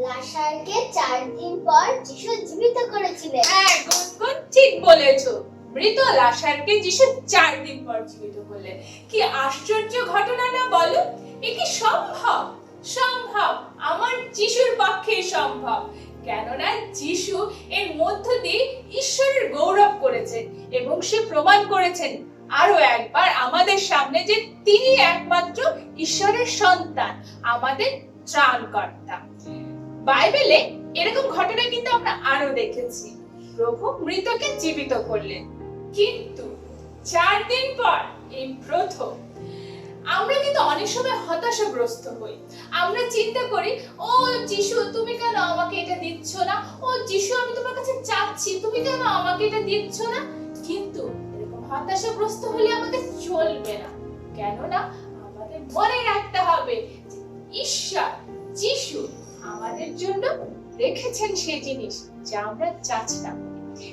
লাসারকে 4 দিন পর যিশু জীবিত করেছিলেন। হ্যাঁ গুনগুন, ঠিক বলেছো। মৃত লাসারকে যিশু 4 দিন পর জীবিত করলেন। কি আশ্চর্য ঘটনা না বলো? এ কি সম্ভব? সম্ভব, আমার যিশুর পক্ষে সম্ভব। কেননা যিশু এর মধ্য দিয়ে ঈশ্বরের গৌরব করেছেন এবং সে প্রমাণ করেছেন আরো একবার আমাদের সামনে যে তিনি একমাত্র ঈশ্বরের সন্তান, আমাদের ত্রাণকর্তা। বাইবেলে এরকম ঘটনা কিন্তু আমরা আরো দেখেছি। প্রভু মৃতকে জীবিত করলেন, কিন্তু 4 দিন পর এই প্রথম। আমরা কিন্তু অনেক সময় হতাশাগ্রস্ত হই। আমরা চিন্তা করি, ও যিশু তুমি কেন আমাকে এটা দিচ্ছ না? ও যিশু আমি তোমার কাছে চাচ্ছি, তুমি কেন আমাকে এটা দিচ্ছ না? কিন্তু এরকম হতাশাগ্রস্ত হলে আমাদের চলবে না। কেননা আমাদের মনে রাখতে হবে যে ঈশ্বর যিশু আমাদের জন্য রেখেছেন সেই জিনিস যা আমরা চাচ্ছি না,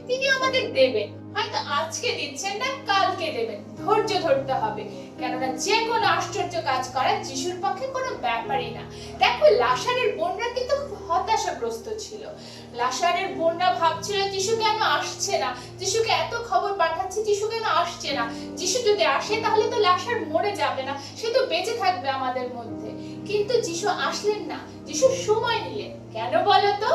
তিনি আমাদের দেবেন। হয়তো আজকে দিচ্ছেন না, কালকে দেবেন। ধৈর্য ধরতে হবে, কেননা যে কোনো আশ্চর্য কাজ করা যিশুর পক্ষে কোনো ব্যাপারই না। দেখো, লাসারের বোনরা কিন্তু খুব হতাশাগ্রস্ত ছিল। লাসারের বোনরা ভাবছিল যিশু কেন আসছে না, যিশুকে এত খবর পাঠাচ্ছে, যিশু কেন আসছে না। যিশু যদি আসে তাহলে তো লাসার মরে যাবে না, সে তো বেঁচে থাকবে আমাদের মধ্যে। কিন্তু যিশু আসলেন না, যিশু সময় নিলেন। কেন বলতো?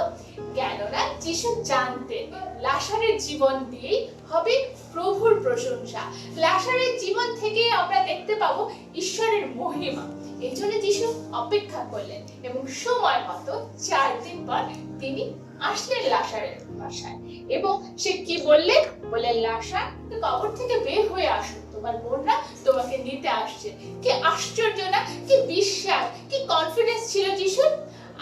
কেননা যিশু জানতেন লাসারের জীবন দিয়েই হবে প্রভুর প্রশংসা। লাসারের জীবন থেকে আমরা দেখতে পাবো ঈশ্বরের মহিমা। এই জন্য যিশু অপেক্ষা করলেন এবং সময় মতো 4 দিন পর তিনি আসলেন লাসারের বাসায়। এবং সে কি বললেন? বললেন, লাসার তুই কবর থেকে বের হয়ে আসো, তোমার বোনরা তোমাকে নিতে আসছে। কি আশ্চর্য না? কি বিশ্বাস, কি কনফিডেন্স ছিল যিশুর।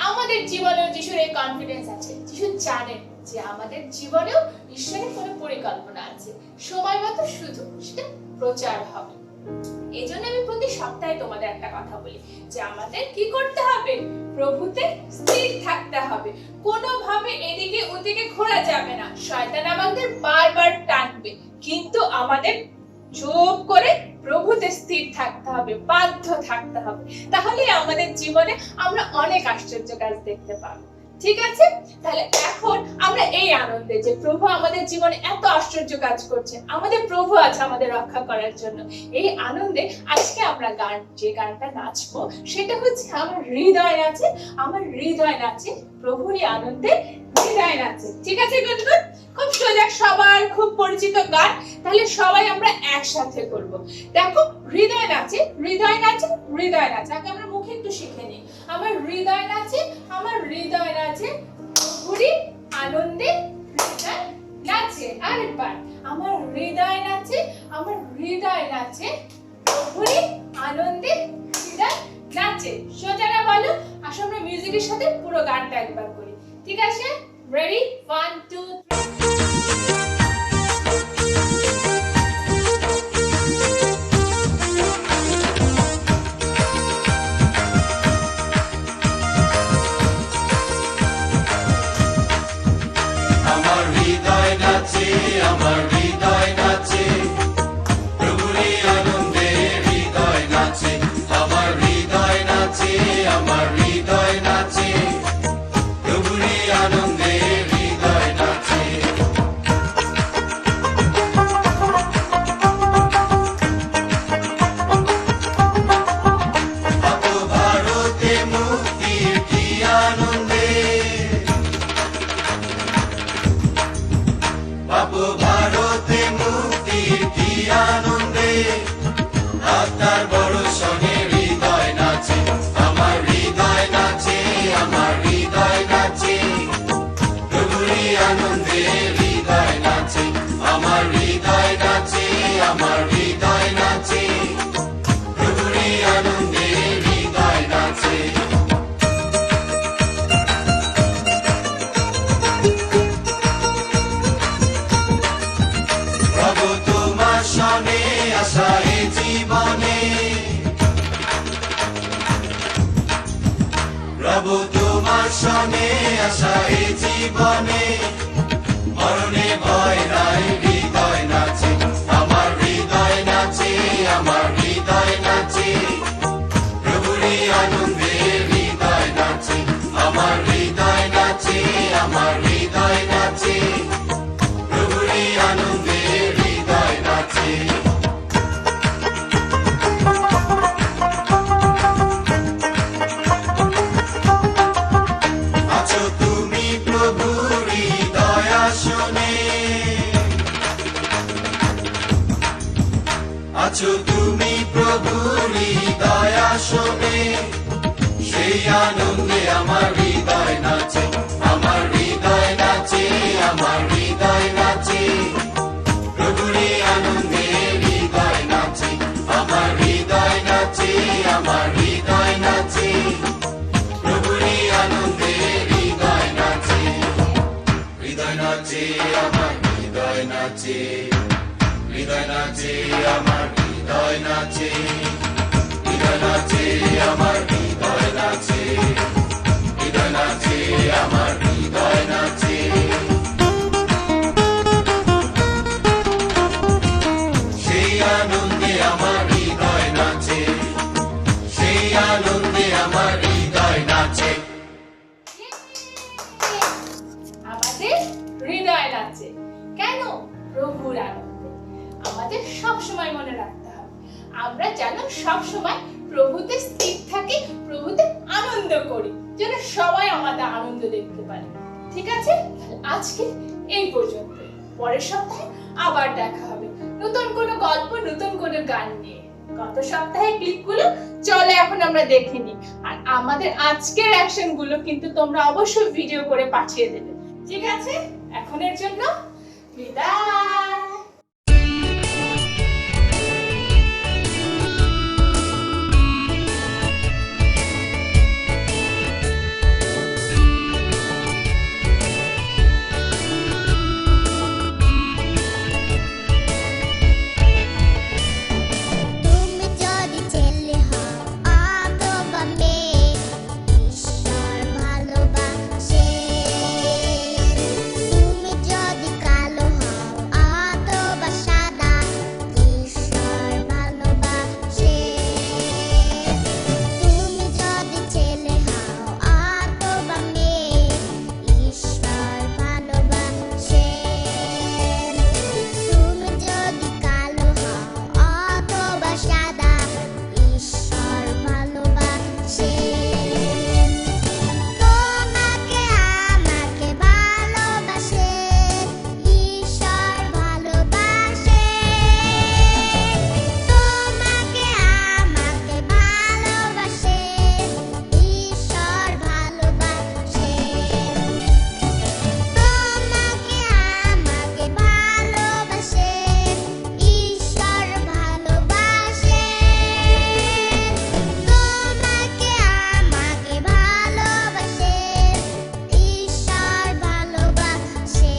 আমাদের জীবনেও যিশুর এই কনফিডেন্স আছে। যিশু জানেন যে আমাদের জীবনেও ঈশ্বরের কোনো পরিকল্পনা আছে, সময় মতো শুধু সেটা প্রচার হবে। এই জন্য আমি প্রতি সপ্তাহে তোমাদের একটা কথা বলি যে আমাদের কি করতে হবে? প্রভুতে স্থির থাকতে হবে। কোনোভাবে এদিকে ওদিকে ঘোরা যাবে না। শয়তান আমাদের বারবার টানবে, কিন্তু আমাদের চুপ করে প্রভুতে স্থির থাকতে হবে, বাধ্য থাকতে হবে। তাহলে আমাদের জীবনে আমরা অনেক আশ্চর্য কাজ দেখতে পাবো। ঠিক আছে? তাহলে এখন আমরা এই আনন্দে যে প্রভু আমাদের জীবনে এত আশ্চর্য কাজ করছে, আমাদের প্রভু আছে আমাদের রক্ষা করার জন্য, এই আনন্দে আজকে আমরা যে গানটা নাচবো সেটা হচ্ছে আমার হৃদয় নাচে, আমার হৃদয় নাচে, প্রভুরই আনন্দে হৃদয় নাচে। ঠিক আছে গুনগুন? খুব সোজা, সবার খুব পরিচিত গান। তাহলে সবাই আমরা একসাথে করব। দেখো, হৃদয় নাচে, হৃদয় নাচে, হৃদয় নাচে। আগে আমরা মুখে একটু শিখে নিই। আমার হৃদয় নাচে, আমার হৃদয় নাচে, প্রভুরই আনন্দে হৃদয় নাচে। আরেকবার, আমার হৃদয় নাচে, আমার হৃদয় নাচে, প্রভুরই আনন্দে হৃদয় নাচে। সোজা না বলো? আসো আমরা মিউজিকের সাথে পুরো গানটা একবার করি। ঠিক আছে? রেডি? 1 2 3। আমার হৃদয় নাচে, আমার হৃদয় নাচে, প্রভুরই আনন্দে হৃদয় নাচে। আমার হৃদয় নাচে, আমার হৃদয় নাচে, প্রভুরই আনন্দে হৃদয় নাচে। কত ভারতে মুক্তির কি আনন্দে, বাবু ভারতে মুক্তির কি আনন্দে, আত্মার বড় সঙ্গে হৃদয় নাচে। আমার হৃদয় নাচে, আমার হৃদয় নাচে, প্রভুরই আনন্দে হৃদয় নাচে। আমার হৃদয় নাচে, আমার হৃদয় নাচে, প্রভুরই আনন্দে হৃদয় নাচে। প্রভু তোমার সনে আশা এ জীবনে, প্রভু তোমার সনে আশা এ জীবনে, মরণে ভয় নাই হৃদয় নাচে। আমার হৃদয় নাচে, আমার হৃদয় নাচে, প্রভুরই আনন্দে হৃদয় নাচে। আমার হৃদয় নাচে, আমার হৃদয় নাচে, প্রভুরই আনন্দে হৃদয় নাচে। আছো তুমি প্রভুর হৃদয় আসনে, আছো তুমি প্রভুর হৃদয় আসনে, সেই আনন্দে আমার হৃদয় নাচে। আমার হৃদয় নাচে, আমার হৃদয় নাচে, প্রভুরই আনন্দে হৃদয় নাচে। আমার হৃদয় নাচে, আমার হৃদয় নাচে, প্রভুরই আনন্দে হৃদয় নাচে। হৃদয় নাচে, আমার হৃদয় নাচে, হৃদয় নাচে, আমার হৃদয় নাচে, আছে। কেন? প্রভুর আনন্দে। আমাদের সব সময় মনে রাখতে হবে আমরা যেন সব সময় প্রভুতে স্থির থাকি, প্রভুতে আনন্দ করি, যেন সবাই আমাদের আনন্দ দেখতে পারে। ঠিক আছে, আজকে এই পর্যন্ত। পরের সপ্তাহে আবার দেখা হবে নতুন কোনো গল্প, নতুন কোনো গান নিয়ে। গত সপ্তাহে ক্লিপগুলো চলে এখন আমরা দেখে নিই, আর আমাদের আজকের অ্যাকশন গুলো কিন্তু তোমরা অবশ্যই ভিডিও করে পাঠিয়ে দেবে। ঠিক আছে, এখনের জন্য বিদায়। তুমি যদি ছেলে হও অথবা মেয়ে, ঈশ্বর ভালোবাসে। তুমি যদি কালো হও অথবা সাদা, ঈশ্বর ভালোবাসে। তুমি যদি ছেলে হও অথবা মেয়ে, ঈশ্বর ভালোবাসে। তুমি যদি কালো হও অথবা সাদা, ঈশ্বর ভালোবাসে। তোমাকে আমাকে ভালোবাসে, ঈশ্বর ভালোবাসে। তোমাকে আমাকে ভালোবাসে, ঈশ্বর ভালোবাসে। তোমাকে আমাকে ভালোবাসে, ঈশ্বর ভালোবাসে। তোমাকে আমাকে ভালোবাসে, ঈশ্বর ভালোবাসে।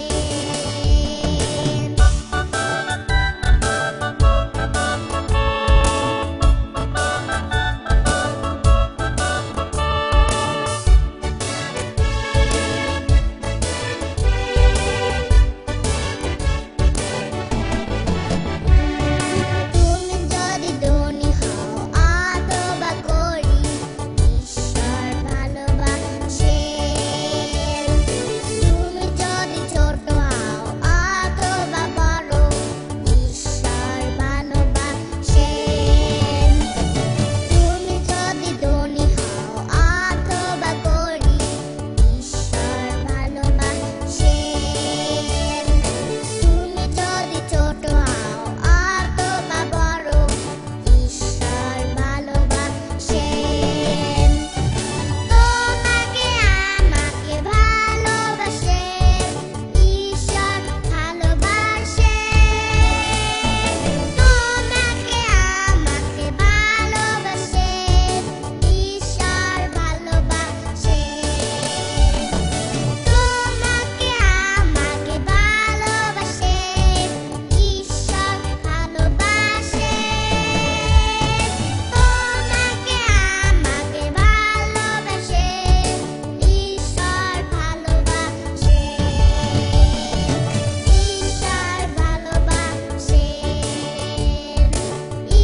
তুমি যদি ধনী হও অথবা গরিব, ঈশ্বর ভালোবাসে। তুমি যদি ছোট হও অথবা বড়, ঈশ্বর ভালোবাসে। তুমি যদি ধনী হও অথবা গরিব, ঈশ্বর ভালোবাসে। তুমি যদি ছোট হও অথবা বড়, ঈশ্বর ভালোবাসে। তোমাকে আমাকে ভালোবাসে, ঈশ্বর ভালোবাসে। তোমাকে আমাকে ভালোবাসে, ঈশ্বর ভালোবাসে। তোমাকে আমাকে ভালোবাসে, ঈশ্বর ভালোবাসে। তোমাকে আমাকে ভালোবাসে, ঈশ্বর ভালোবাসে। ঈশ্বর ভালোবাসে,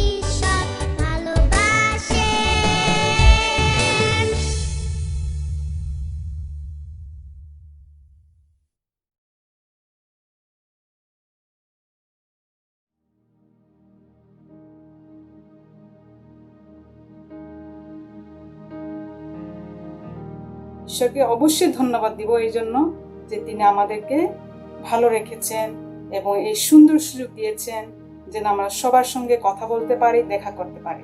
ঈশ্বর ভালোবাসে। ঈশ্বরকে অবশ্যই ধন্যবাদ দিব এই জন্য যে তিনি আমাদেরকে ভালো রেখেছেন এবং এই সুন্দর সুযোগ দিয়েছেন যেন আমরা সবার সঙ্গে কথা বলতে পারি, দেখা করতে পারি।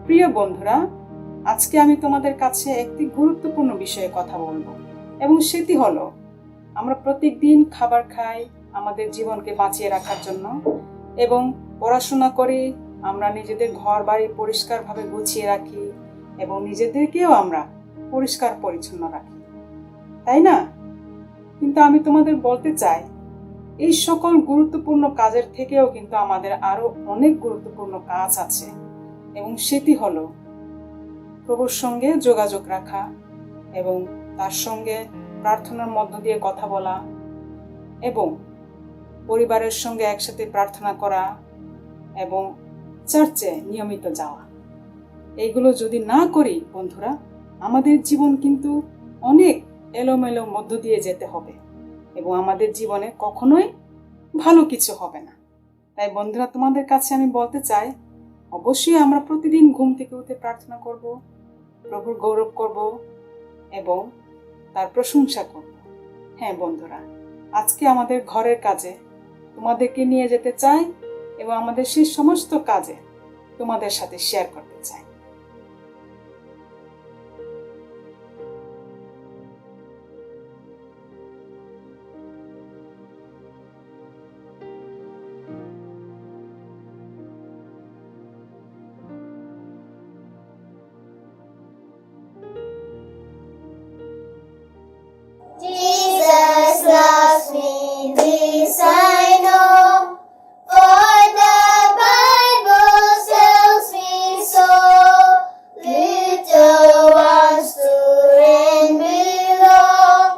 প্রিয় বন্ধুরা, আজকে আমি তোমাদের কাছে একটি গুরুত্বপূর্ণ বিষয়ে কথা বলবো, এবং সেটি হলো আমরা প্রত্যেকদিন খাবার খাই আমাদের জীবনকে বাঁচিয়ে রাখার জন্য, এবং পড়াশোনা করি, আমরা নিজেদের ঘর বাড়ি পরিষ্কারভাবে গুছিয়ে রাখি এবং নিজেদেরকেও আমরা পরিষ্কার পরিচ্ছন্ন রাখি, তাই না? কিন্তু আমি তোমাদের বলতে চাই, এই সকল গুরুত্বপূর্ণ কাজের থেকেও কিন্তু আমাদের আরো অনেক গুরুত্বপূর্ণ কাজ আছে, এবং সেটি হলো প্রভুর সঙ্গে যোগাযোগ রাখা এবং তার সঙ্গে প্রার্থনার মধ্য দিয়ে কথা বলা এবং পরিবারের সঙ্গে একসাথে প্রার্থনা করা এবং চার্চে নিয়মিত যাওয়া। এইগুলো যদি না করি বন্ধুরা, আমাদের জীবন কিন্তু অনেক এলোমেলো মধ্য দিয়ে যেতে হবে এবং আমাদের জীবনে কখনোই ভালো কিছু হবে না। তাই বন্ধুরা, তোমাদের কাছে আমি বলতে চাই, অবশ্যই আমরা প্রতিদিন ঘুম থেকে উঠে প্রার্থনা করব, প্রভুর গৌরব করব এবং তার প্রশংসা করব। হ্যাঁ বন্ধুরা, আজকে আমাদের ঘরের কাজে তোমাদেরকে নিয়ে যেতে চাই এবং আমাদের সেই সমস্ত কাজে তোমাদের সাথে শেয়ার করতে চাই। Jesus loves me, this I know, for the Bible tells me so. Little ones to and belong,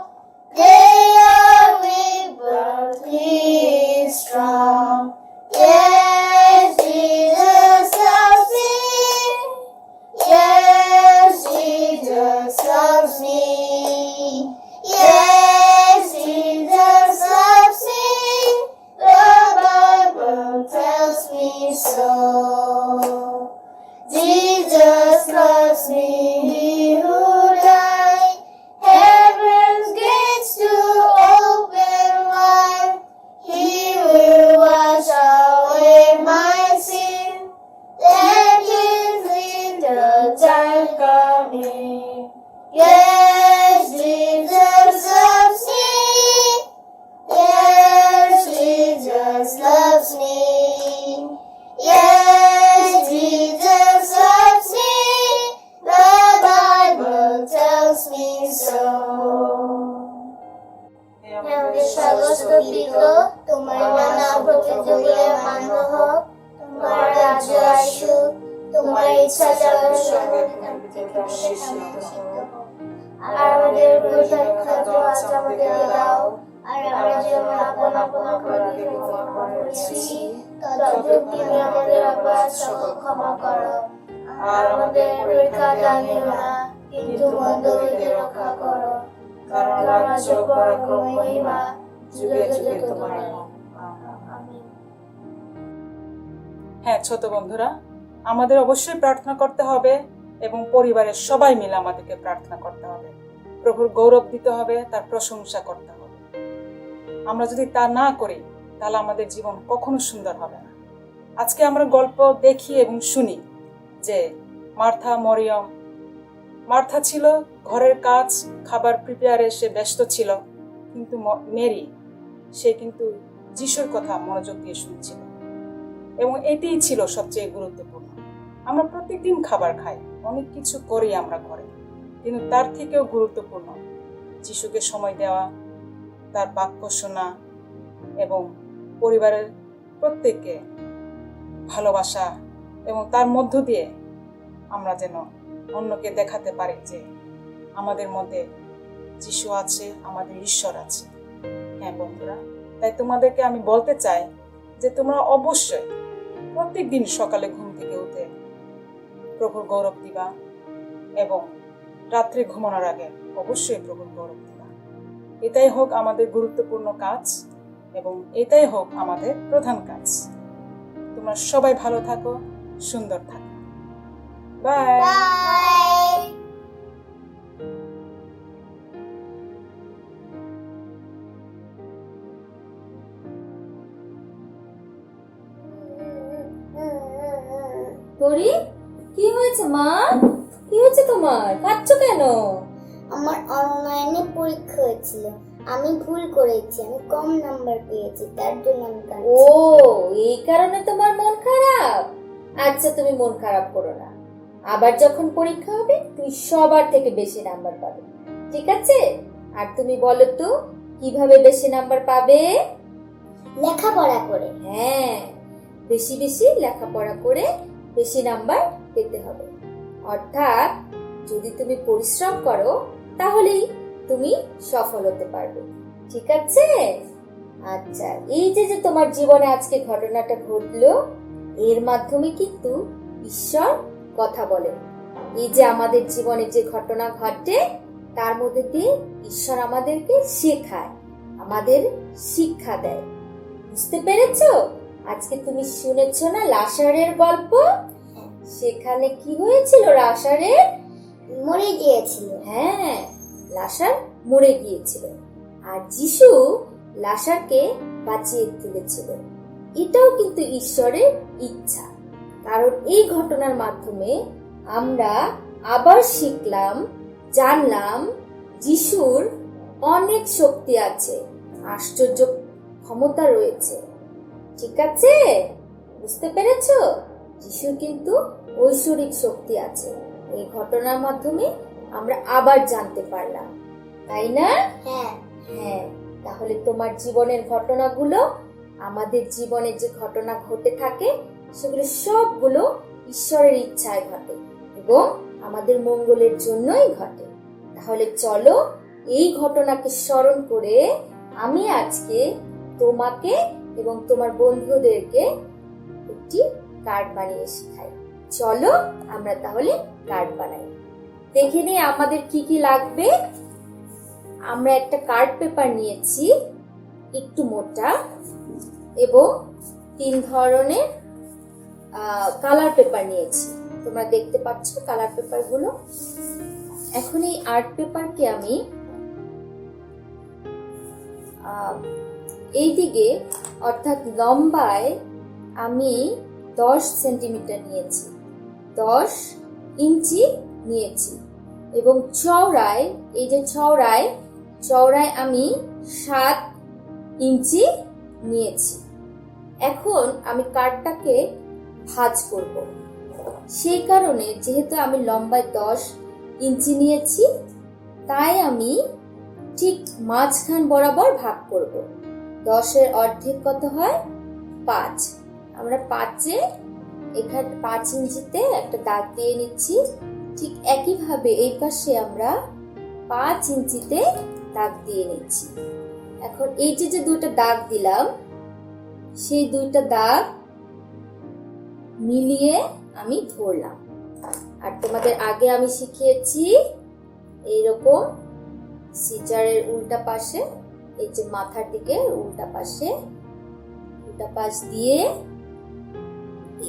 they are weak but He is strong. Yes, Jesus loves me. Yes, Jesus loves me. Yes, Jesus loves me. The Bible tells me so. Jesus loves me, He who died. Heaven's gates to open wide. He will wash away my sin. Let His little child come in. Yes, Jesus loves me. Yes, Jesus loves me. Yes, Jesus loves me. The Bible tells me so. স্বগতপিত তোমার নানা প্রতিযোগিতা মান্য হোক, তোমার রাজ্য আসুক, তোমার ইচ্ছা যেন স্বর্গে আর আমাদের খাদ্য আজ আমাদেরকে দাও, আর আমরা যেমন আপন আপন অপরাধীকে ক্ষমা করেছি, তদ্রূপ তুমি আমাদের অপরাধ সকল ক্ষমা করো। আর আমাদের পরীক্ষা জানিও না, কিন্তু মন্দ হইতে রক্ষা করো, কারণ রাজ্য, পরাক্রম, মহিমা যুগে যুগে তোমার। আমিন। হ্যাঁ ছোট বন্ধুরা, আমাদের অবশ্যই প্রার্থনা করতে হবে এবং পরিবারের সবাই মিলে আমাদেরকে প্রার্থনা করতে হবে, প্রভুর গৌরব দিতে হবে, তার প্রশংসা করতে হবে। আমরা যদি তা না করি তাহলে আমাদের জীবন কখনো সুন্দর হবে না। আজকে আমরা গল্প দেখি এবং শুনি যে মার্থা ছিল ঘরের কাজ, খাবার প্রিপেয়ারে সে ব্যস্ত ছিল, কিন্তু মেরি সে কিন্তু যিশুর কথা মনোযোগ দিয়ে শুনছিল এবং এটাই ছিল সবচেয়ে গুরুত্বপূর্ণ। আমরা প্রত্যেকদিন খাবার খাই, অনেক কিছু করি আমরা ঘরে, কিন্তু তার থেকেও গুরুত্বপূর্ণ যিশুকে সময় দেওয়া, তার বাক্য শোনা এবং পরিবারের প্রত্যেককে ভালোবাসা, এবং তার মধ্য দিয়ে আমরা যেন অন্যকে দেখাতে পারি যে আমাদের মধ্যে যিশু আছে, আমাদের ঈশ্বর আছে। হ্যাঁ বন্ধুরা, তাই তোমাদেরকে আমি বলতে চাই যে তোমরা অবশ্যই প্রত্যেকদিন সকালে ঘুম থেকে উঠে প্রভুর গৌরব দিবা এবং রাত্রে ঘুমানোর আগে অবশ্যই প্রভুর গৌরব দিবা। এটাই হোক আমাদের গুরুত্বপূর্ণ কাজ এবং এটাই হোক আমাদের প্রধান কাজ। তোমরা সবাই ভালো থাকো, সুন্দর থাকো। বাই। তোরি, কি হয়েছে মা? কি হয়েছে তোমার? কাঁদছো কেন? আমার অনলাইনে পরীক্ষা হয়েছিল, আমি ভুল করেছি, আমি কম নাম্বার পেয়েছি, তার জন্য আমি কাঁদছি। ও, এই কারণে তোমার মন খারাপ? আচ্ছা, তুমি মন খারাপ করো না, আবার যখন পরীক্ষা হবে তুমি সবার থেকে বেশি নাম্বার পাবে, ঠিক আছে? আর তুমি বলো তো কিভাবে বেশি নাম্বার পাবে? লেখাপড়া করে। হ্যাঁ, বেশি বেশি লেখাপড়া করে বেশি নাম্বার পেতে হবে। অর্থাৎ যদি তুমি পরিশ্রম করো তাহলেই তুমি সফল হতে পারবে, ঠিক আছে? আচ্ছা, এই যে তোমার জীবনে আজকে ঘটনাটা ঘটলো, এর মাধ্যমে কিন্তু ঈশ্বর কথা বলেন। এই যে আমাদের জীবনে যে ঘটনা ঘটে তার মধ্যে দিয়ে ঈশ্বর আমাদেরকে শেখায়, আমাদের শিক্ষা দেয়। বুঝতে পেরেছো? আজকে তুমি শুনেছো না লাসারের গল্প? সেখানে কি হয়েছিল? লাসারের মরে গিয়েছিল। হ্যাঁ, লাসার মরে গিয়েছিল আর যিশু লাসারকে বাঁচিয়ে তুলেছিল। এটাও কিন্তু ঈশ্বরের ইচ্ছা। কারণ এই ঘটনার মাধ্যমে আমরা আবার শিখলাম, জানলাম যিশুর অনেক শক্তি আছে, আশ্চর্য ক্ষমতা রয়েছে। ঠিক আছে? বুঝতে পেরেছো? যিশুর কিন্তু ঐশ্বরিক শক্তি আছে। এই ঘটনার মাধ্যমে আমরা আবার জানতে পারলাম, তাই না? হ্যাঁ। হ্যাঁ, তাহলে তোমার জীবনের ঘটনাগুলো, আমাদের জীবনে যে ঘটনা ঘটে থাকে, সেগুলো সবগুলো ঈশ্বরের ইচ্ছায় ঘটে এবং আমাদের মঙ্গলের জন্যই ঘটে। তাহলে চলো এই ঘটনাকে স্মরণ করে আমি আজকে তোমাকে এবং তোমার বন্ধুদেরকে একটি কার্ড বানিয়ে শেখাই। চলো আমরা তাহলে কার্ড বানাই। দেখে নিই আমাদের কি কি লাগবে। আমরা একটা কার্ড পেপার নিয়েছি, একটু মোটা, এবং 3 ধরনের কালার পেপার নিয়েছি। তোমরা দেখতে পাচ্ছ কালার পেপার গুলো। এখন এই আর্ট পেপারকে আমি এই দিকে অর্থাৎ লম্বায় আমি 10 সেন্টিমিটার নিয়েছি, 10 ইঞ্চি নিয়েছি, এবং চওড়ায়, এই যে চওড়ায় আমি 7 ইঞ্চি নিয়েছি। এখন আমি কার্ডটাকে ভাঁজ করব। সেই কারণে যেহেতু আমি লম্বায় 10 ইঞ্চি নিয়েছি, তাই আমি ঠিক মাঝখান বরাবর ভাগ করব। 10-এর অর্ধেক কত হয়? 5। আমরা 5-এ এখানে 5 ইঞ্চিতে একটা দাগ দিয়ে নিচ্ছি। ঠিক একইভাবে এই পাশে আমরা 5 ইঞ্চিতে দাগ দিয়ে নিচ্ছি। এখন এই যে 2টা দাগ দিলাম, সেই 2টা দাগ মিলিয়ে আমি ধরলাম। আর তোমাদের আগে আমি শিখিয়েছি এইরকম সিজারের উল্টা পাশে, এই যে মাথার দিকে উল্টা পাশ দিয়ে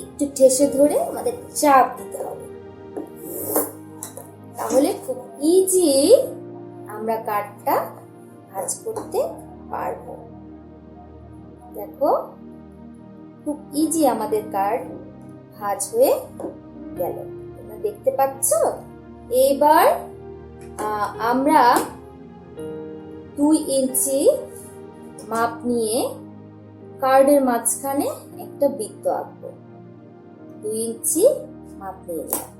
একটু ঠেসে ধরে আমাদের চাপ দিতে হবে। তাহলে খুব ইজি আমরা কার্ডটা ভাঁজ করতে পারবো। দেখো খুব ইজি আমাদের কার্ড ভাঁজ হয়ে গেল। তোমরা দেখতে পাচ্ছ? এবার আমরা 2 ইঞ্চি মাপ নিয়ে কার্ডের মাঝখানে একটা বৃত্ত আঁকবো। 2 ইঞ্চি মাপ নিয়ে নিলাম।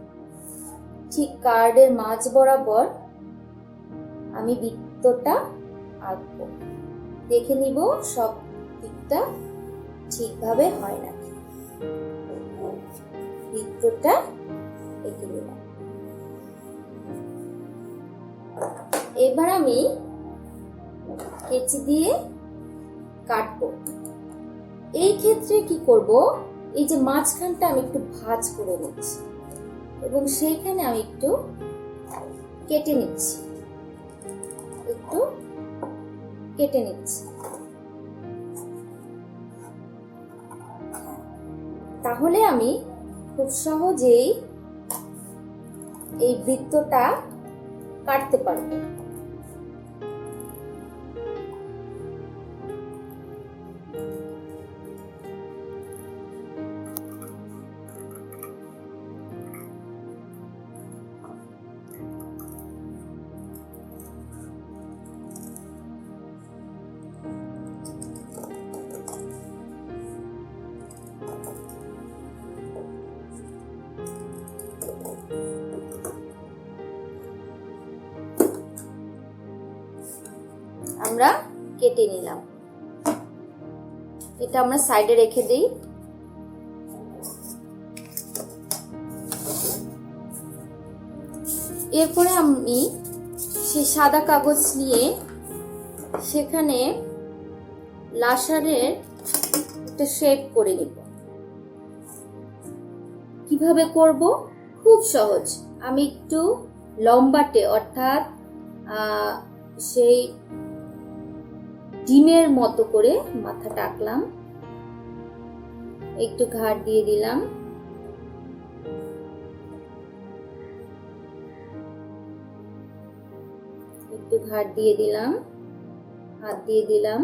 ঠিক কার্ডের মাঝ বরাবর আমি বৃত্তটা আঁকবো। দেখে নিব সব দিকটা ঠিকভাবে হয় নাকি। বৃত্তটা এঁকে নিলাম। এবার আমি কেচি দিয়ে কাটবো। এই ক্ষেত্রে কি করব, এই যে মাঝখানটা আমি একটু ভাঁজ করে নিচ্ছি এবং সেইখানে আমি একটু কেটে নিচ্ছি, তাহলে আমি খুব সহজেই এই বৃত্তটা কাটতে পারবো। আমরা কেটে নিলাম। এটা আমরা সাইডে রেখে দিই। এরপরে আমি সেই সাদা কাগজ নিয়ে সেখানে লাসারের একটা শেপ করে নিব। কিভাবে করব? খুব সহজ। আমি একটু লম্বাটে অর্থাৎ সেই ডিমের মতো করে মাথাটা আঁকলাম, একটু ঘাড় দিয়ে দিলাম, একটু ঘাড় দিয়ে দিলাম, হাত দিয়ে দিলাম,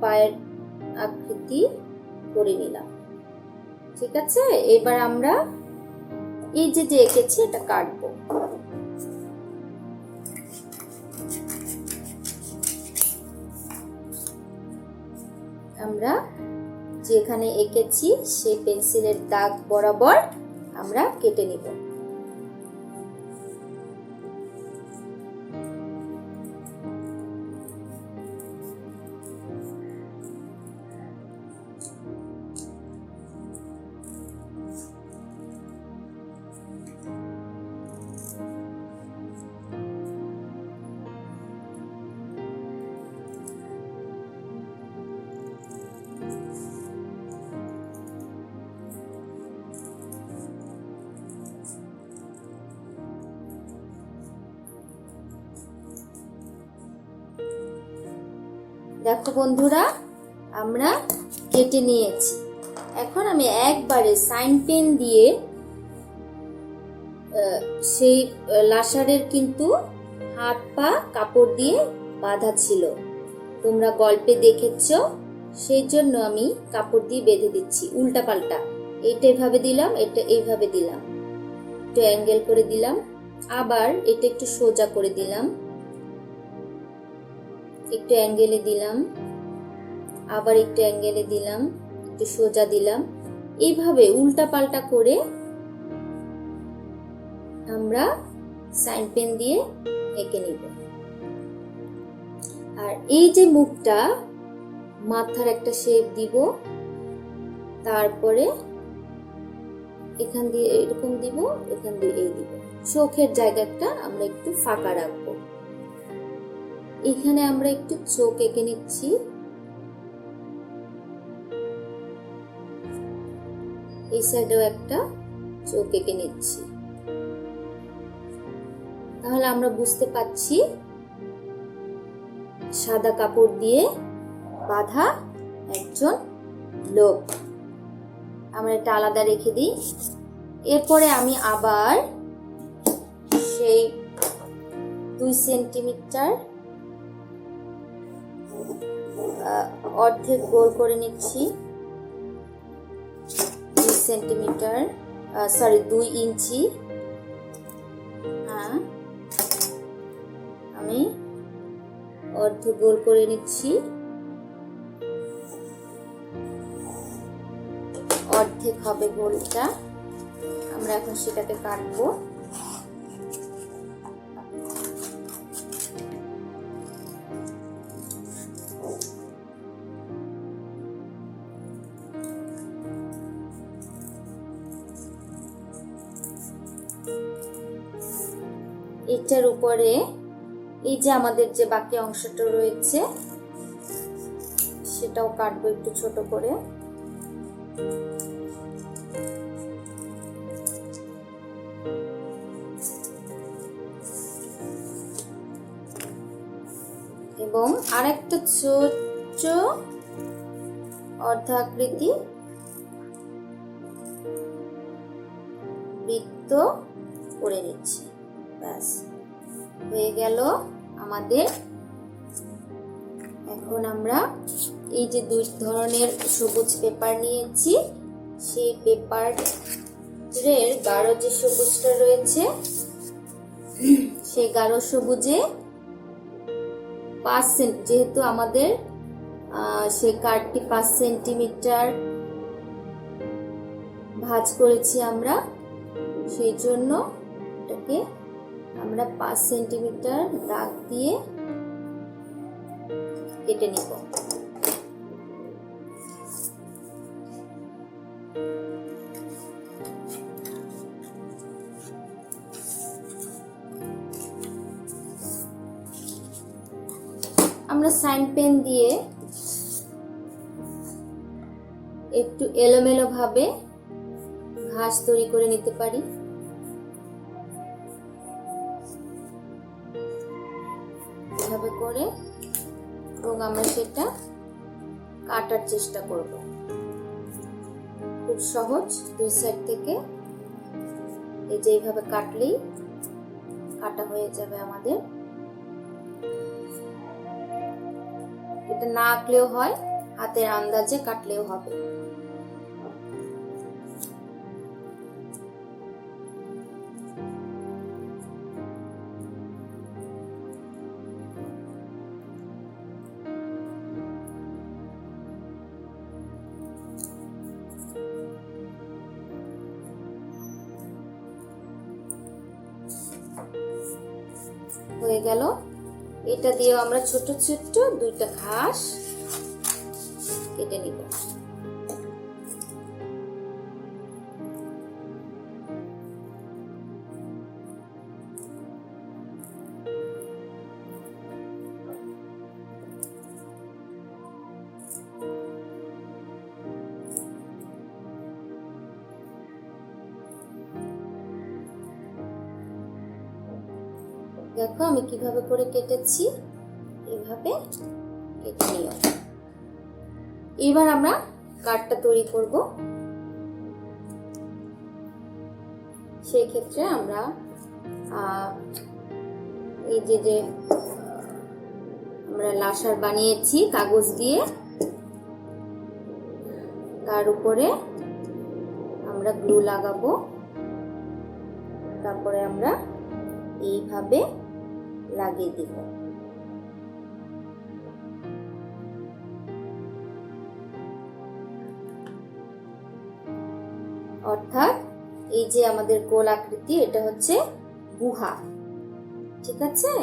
পায়ের আকৃতি করে নিলাম। ঠিক আছে, এবার আমরা এই যে এঁকেছি এটা কাটবো। আমরা যেখানে এঁকেছি সেই পেন্সিলের দাগ বরাবর আমরা কেটে নিব। দেখো বন্ধুরা, আমরা কেটে নিয়েছি। এখন আমি একবারে সাইন পেন দিয়ে সেই লাসারের কিন্তু হাত পা কাপড় দিয়ে বাঁধা ছিল, তোমরা গল্পে দেখেছো, সেই জন্য আমি কাপড় দিয়ে বেঁধে দিচ্ছি উল্টা পাল্টা। এটা এভাবে দিলাম, এটা এইভাবে দিলাম, একটু অ্যাঙ্গেল করে দিলাম, আবার এটা একটু সোজা করে দিলাম, একটু অ্যাঙ্গেলে দিলাম, আবার একটু অ্যাঙ্গেলে দিলাম, একটু সোজা দিলাম। এইভাবে উল্টা পাল্টা করে আমরা সাইন পেন দিয়ে এঁকে নিব। আর এই যে মুখটা, মাথার একটা শেপ দিব, তারপরে এখান দিয়ে এরকম দিব, এখান দিয়ে এই দিব। চোখের জায়গাটা আমরা একটু ফাঁকা রাখবো। এখানে আমরা একটু চোখ এঁকে নিচ্ছি। এই সাইডেও একটা চোখ এঁকে নিচ্ছি। তাহলে আমরা বুঝতে পাচ্ছি সাদা কাপড় দিয়ে বাঁধা একজন লোক। আমরা এটা আলাদা রেখে দিই। এরপরে আমি আবার সেই 2 সেন্টিমিটার অর্ধেক গোল করে নিচ্ছি। 2 ইঞ্চি আমি অর্ধেক গোল করে নিচ্ছি। অর্ধেক হবে গোলটা। আমরা এখন সেটাকে কাটবো। এটার উপরে এই যে আমাদের যে বাকি অংশটা রয়েছে সেটাও কাটবো একটু ছোট করে। এবং আরেকটা ছোট অর্ধাকৃতি বৃত্ত করে নিচ্ছি। ব্যাস হয়ে গেল আমাদের। এখন আমরা এই যে 2 ধরনের সবুজ পেপার নিয়েছি, সেই পেপারের গাঢ় যে সবুজটা রয়েছে সেই গাঢ় সবুজে 5 সেন্টিমিটার, যেহেতু আমাদের সেই কার্ডটি 5 সেন্টিমিটার ভাঁজ করেছি আমরা, সেই জন্য এটাকে আমরা 5 সেন্টিমিটার দাগ দিয়ে কেটে নিব। আমরা সাইন পেন দিয়ে একটু এলোমেলো ভাবে ঘাস তৈরি করে নিতে পারি। এভাবে করে, এবং আমরা সেটা কাটার চেষ্টা করব। খুব সহজ, দুই সাইড থেকে এই যে এইভাবে কাটলেই কাটা হয়ে যাবে আমাদের। এটা না আঁকলেও হয়, হাতের আন্দাজে কাটলেও হবে। হয়ে গেল। এটা দিয়ে আমরা ছোট ছোট দুইটা ঘাস কেটে নিব। দেখো আমি কিভাবে করে কেটেছি, এভাবে কেটে নিও। এবার আমরা কার্ডটা তৈরি করব। সেই ক্ষেত্রে আমরা এই যে আমরা লাসার বানিয়েছি কাগজ দিয়ে, তার উপরে আমরা গ্লু লাগাবো। তারপরে আমরা এইভাবে লাগিয়ে দিব। অর্থাৎ এই যে আমাদের গোল আকৃতি, এটা হচ্ছে গুহা। ঠিক আছে,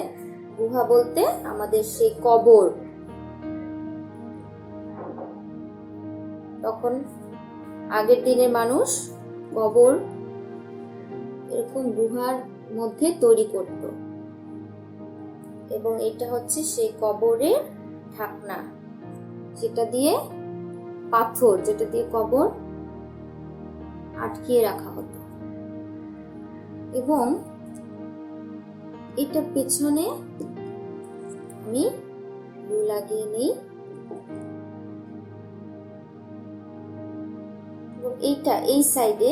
গুহা বলতে আমাদের সেই কবর। তখন আগের দিনের মানুষ কবর এরকম গুহার মধ্যে তৈরি করত, এবং এটা হচ্ছে সেই কবরের ঢাকনা, যেটা দিয়ে পাথর, যেটা দিয়ে কবর আটকিয়ে রাখা হতো। এবং এটার পেছনে আমি গ্লু লাগিয়ে নিই, এবং এইটা এই সাইডে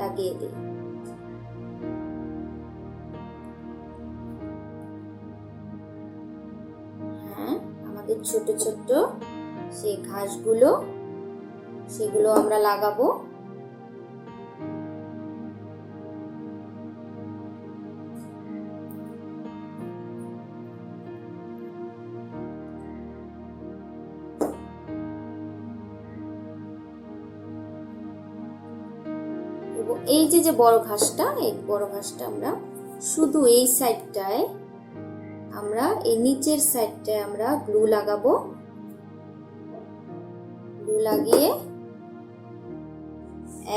লাগিয়ে দিই। হ্যাঁ, আমাদের ছোট ছোট সেই ঘাসগুলো, সেগুলো আমরা লাগাবো। এবং এই যে বড় ঘাসটা, এই বড় ঘাসটা আমরা শুধু এই সাইডটায়, আমরা এই নিচের সাইডটায় আমরা গ্লু লাগাবো। গ্লু লাগিয়ে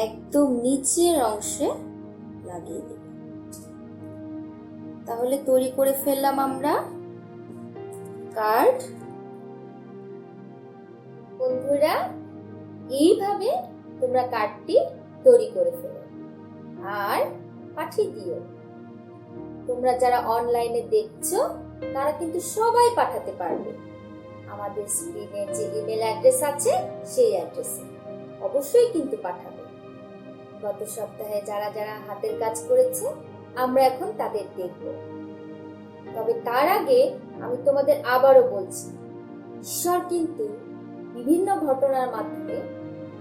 একদম নিচের অংশে লাগিয়ে দেব। তাহলে তৈরি করে ফেললাম আমরা কার্ড। বন্ধুরা, এইভাবে তোমরা কার্ডটি তৈরি করে ফেলো আর পাঠিয়ে দিও। তোমরা যারা অনলাইনে দেখছো তারা কিন্তু সবাই পাঠাতে পারবে। আমাদের স্ক্রিনে যে ইমেল অ্যাড্রেস আছে সেই অ্যাড্রেসে অবশ্যই কিন্তু পাঠাবে। গত সপ্তাহে যারা যারা হাতের কাজ করেছে আমরা এখন তাদের দেখব। তবে তার আগে আমি তোমাদের আবারও বলছি, ঈশ্বর কিন্তু বিভিন্ন ঘটনার মাধ্যমে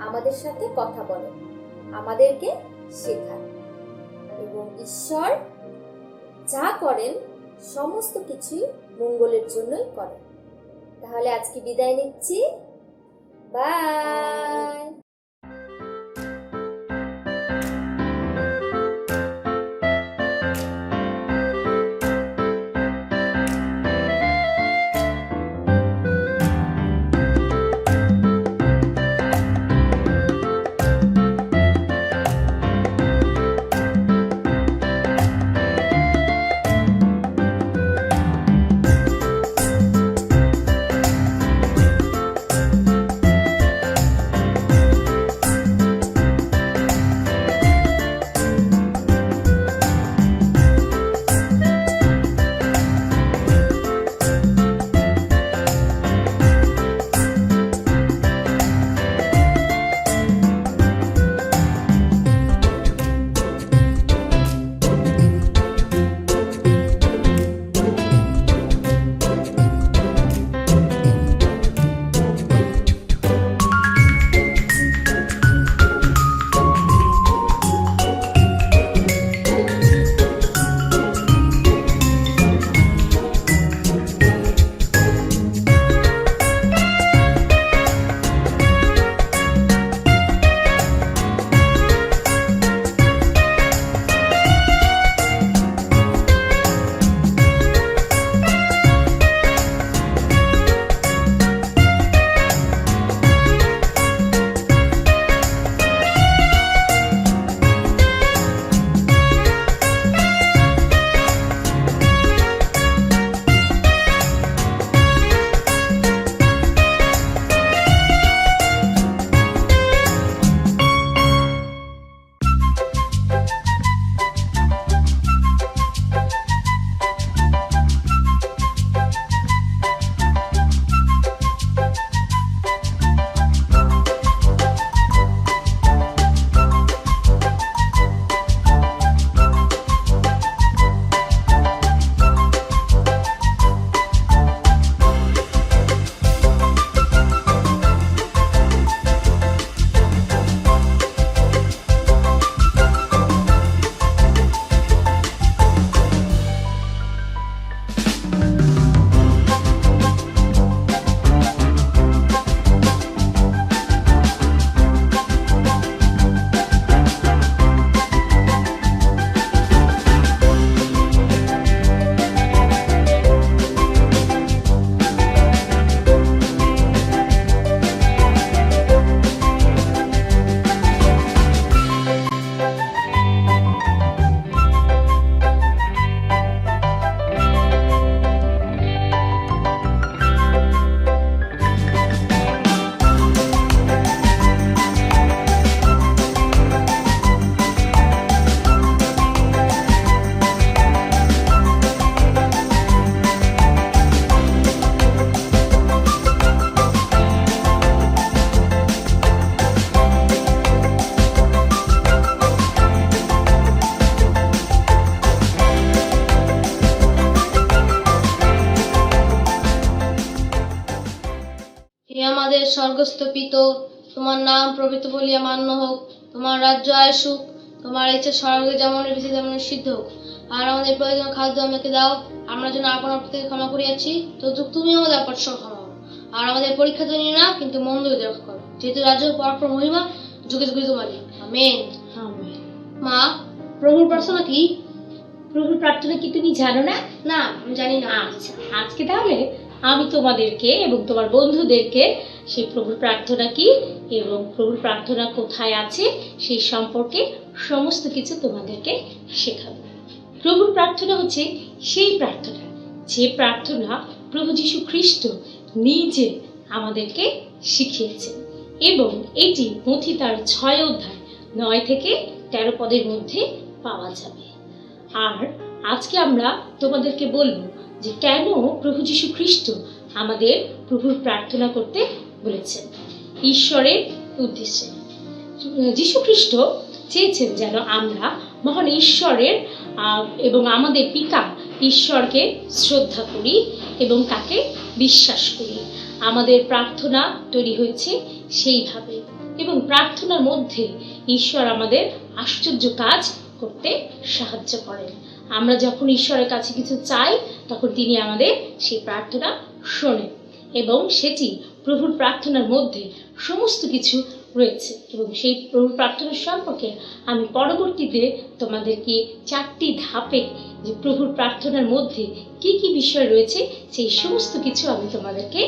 আমাদের সাথে কথা বলেন, আমাদেরকে শেখান, এবং ঈশ্বর যা করেন সমস্ত কিছুই মঙ্গলের জন্যই করেন। তাহলে আজকে বিদায় নিচ্ছি, বাই। আমাদের স্বর্গস্থ পিত, তোমার নাম পবিত্র বলিয়া মান্য হোক, তোমার রাজ্য আসুক, তোমার ইচ্ছা স্বর্গে যেমন বেশি তেমন সিদ্ধ হোক। আর আমাদের প্রয়োজন খাদ্য আমাকে দাও, আমরা যেন আপনার প্রত্যেকে ক্ষমা করিয়াছি তো তুমি আমাদের অপরাধ ক্ষমা করো। আর আমাদের পরীক্ষা তো নিয়ে না, কিন্তু মন্দ হইতে রক্ষা করো, যেহেতু রাজ্য পরাক্রম মহিমা যুগে যুগে তোমারই। আমেন। মা, প্রভুর প্রার্থনা কি? প্রভুর প্রার্থনা কি তুমি জানো না? না, আমি জানি না। আচ্ছা, আজকে তাহলে আমি তোমাদেরকে এবং তোমার বন্ধুদেরকে সেই প্রভুর প্রার্থনা কি এবং প্রভুর প্রার্থনা কোথায় আছে সেই সম্পর্কে সমস্ত কিছু তোমাদেরকে শেখাবো। প্রভুর প্রার্থনা হচ্ছে সেই প্রার্থনা, যে প্রার্থনা প্রভু যীশু খ্রিস্ট নিজে আমাদেরকে শিখিয়েছেন, এবং এটি মথি তার 6 অধ্যায় 9 থেকে 13 পদের মধ্যে পাওয়া যাবে। আর আজকে আমরা তোমাদেরকে বলবো যে কেন প্রভু যীশু খ্রিস্ট আমাদের প্রভুর প্রার্থনা করতে বলেছেন ঈশ্বরের উদ্দেশ্যে। যীশু খ্রিস্ট চেয়েছেন যেন আমরা মহান ঈশ্বরের এবং আমাদের পিতা ঈশ্বরকে শ্রদ্ধা করি এবং তাকে বিশ্বাস করি। আমাদের প্রার্থনা তৈরি হয়েছে সেইভাবে, এবং প্রার্থনার মধ্যে ঈশ্বর আমাদের আশ্চর্য কাজ করতে সাহায্য করেন। আমরা যখন ঈশ্বরের কাছে কিছু চাই তখন তিনি আমাদের সেই প্রার্থনা শোনেন, এবং সেটি প্রভুর প্রার্থনার মধ্যে সমস্ত কিছু রয়েছে। এবং সেই প্রভুর প্রার্থনার সম্পর্কে আমি পরবর্তীতে তোমাদেরকে 4টি ধাপে যে প্রভুর প্রার্থনার মধ্যে কি কি বিষয় রয়েছে সেই সমস্ত কিছু আমি তোমাদেরকে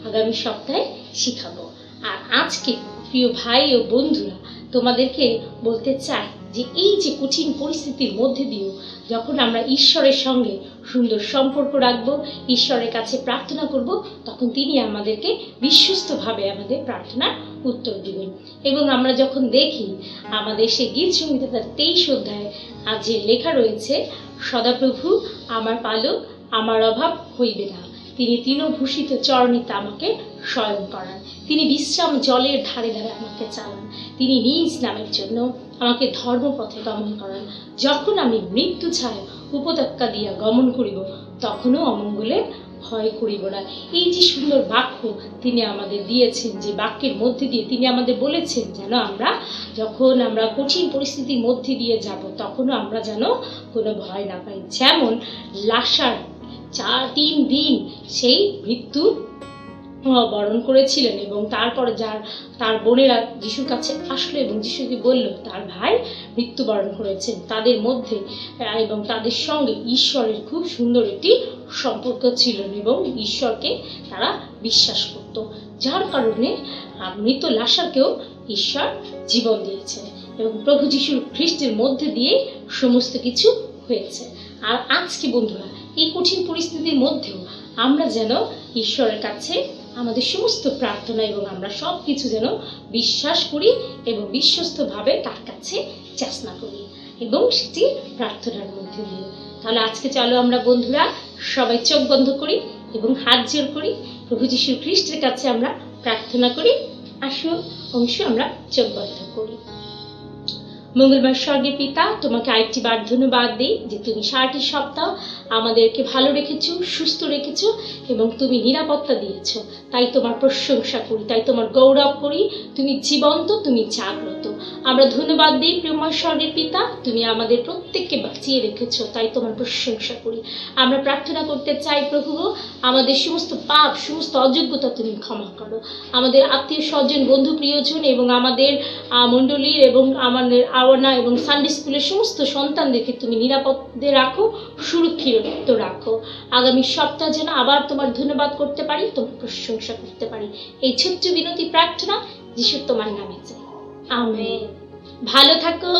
আগামী সপ্তাহে শিখাবো। আর আজকে প্রিয় ভাই ও বন্ধুরা, তোমাদেরকে বলতে চাই যে এই যে কঠিন পরিস্থিতির মধ্যে দিয়েও যখন আমরা ঈশ্বরের সঙ্গে সুন্দর সম্পর্ক রাখবো, ঈশ্বরের কাছে প্রার্থনা করব, তখন তিনি আমাদেরকে বিশ্বস্তভাবে আমাদের প্রার্থনার উত্তর দিবেন। এবং আমরা যখন দেখি আমাদের সেই গীত সংহিতা তার 23 অধ্যায়ে আজ যে লেখা রয়েছে, সদাপ্রভু আমার পালক, আমার অভাব হইবে না, তিনি তৃণভূষিত চরণিতে আমাকে শয়ন করান, তিনি বিশ্রাম জলের ধারে ধারে আমাকে চালান, তিনি নিজ নামের জন্য আমাকে ধর্মপথে গমন করান। যখন আমি মৃত্যু ছায়া উপত্যকা দিয়া গমন করিব, তখনও অমঙ্গলের ভয় করিব না। এই যে সুন্দর বাক্য তিনি আমাদের দিয়েছেন, যে বাক্যের মধ্যে দিয়ে তিনি আমাদের বলেছেন যেন আমরা যখন আমরা কঠিন পরিস্থিতির মধ্যে দিয়ে যাব, তখনও আমরা যেন কোনো ভয় না পাই। যেমন লাসার 3 দিন সেই মৃত্যু বরণ করেছিলেন, এবং তারপরে তার বোনেরা যিশুর কাছে আসলো এবং যিশুকে বলল তার ভাই মৃত্যুবরণ করেছেন। তাদের মধ্যে এবং তাদের সঙ্গে ঈশ্বরের খুব সুন্দর একটি সম্পর্ক ছিল, এবং ঈশ্বরকে তারা বিশ্বাস করত, যার কারণে মৃত লাসারকেও ঈশ্বর জীবন দিয়েছেন, এবং প্রভু যীশু খ্রিস্টের মধ্যে দিয়ে সমস্ত কিছু হয়েছে। আর আজকে বন্ধুরা, এই কঠিন পরিস্থিতির মধ্যেও আমরা যেন ঈশ্বরের কাছে আমাদের সমস্ত প্রার্থনা এবং আমরা সব কিছু যেন বিশ্বাস করি এবং বিশ্বস্তভাবে তার কাছে যাচনা করি, এবং সেটি প্রার্থনার মধ্যে দিয়ে। তাহলে আজকে চলো আমরা বন্ধুরা সবাই চোখ বন্ধ করি এবং হাত জোর করি, প্রভু যীশু খ্রিস্টের কাছে আমরা প্রার্থনা করি। আসুন আমরা চোখ বন্ধ করি। মঙ্গলবার স্বর্গের পিতা, তোমাকে আরেকটি বার ধন্যবাদ দিই যে তুমি 6টি সপ্তাহ আমাদেরকে ভালো রেখেছো, সুস্থ রেখেছো, এবং তুমি নিরাপত্তা দিয়েছো। তাই তোমার প্রশংসা করি, তাই তোমার গৌরব করি। তুমি জীবন্ত, তুমি জাগ্রত। আমরা ধন্যবাদ দিই প্রিয়ময় স্বর্গের পিতা, তুমি আমাদের প্রত্যেককে বাঁচিয়ে রেখেছো, তাই তোমার প্রশংসা করি। আমরা প্রার্থনা করতে চাই প্রভু, আমাদের সমস্ত পাপ, সমস্ত অযোগ্যতা তুমি ক্ষমা করো। আমাদের আত্মীয় স্বজন, বন্ধু প্রিয়জন এবং আমাদের মণ্ডলীর এবং আমাদের আওয়ানা এবং সানডে স্কুলের সমস্ত সন্তানদেরকে তুমি নিরাপদে রাখো, সুরক্ষিত রাখো। আগামী সপ্তাহ যেন আবার তোমার ধন্যবাদ করতে পারি, তোমার প্রশংসা করতে পারি। এই ছোট্ট বিনতি প্রার্থনা যিশু তোমার নামে চাই, আমেন। ভালো থাকো,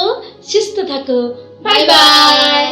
সুস্থ থাকো, বাই বাই।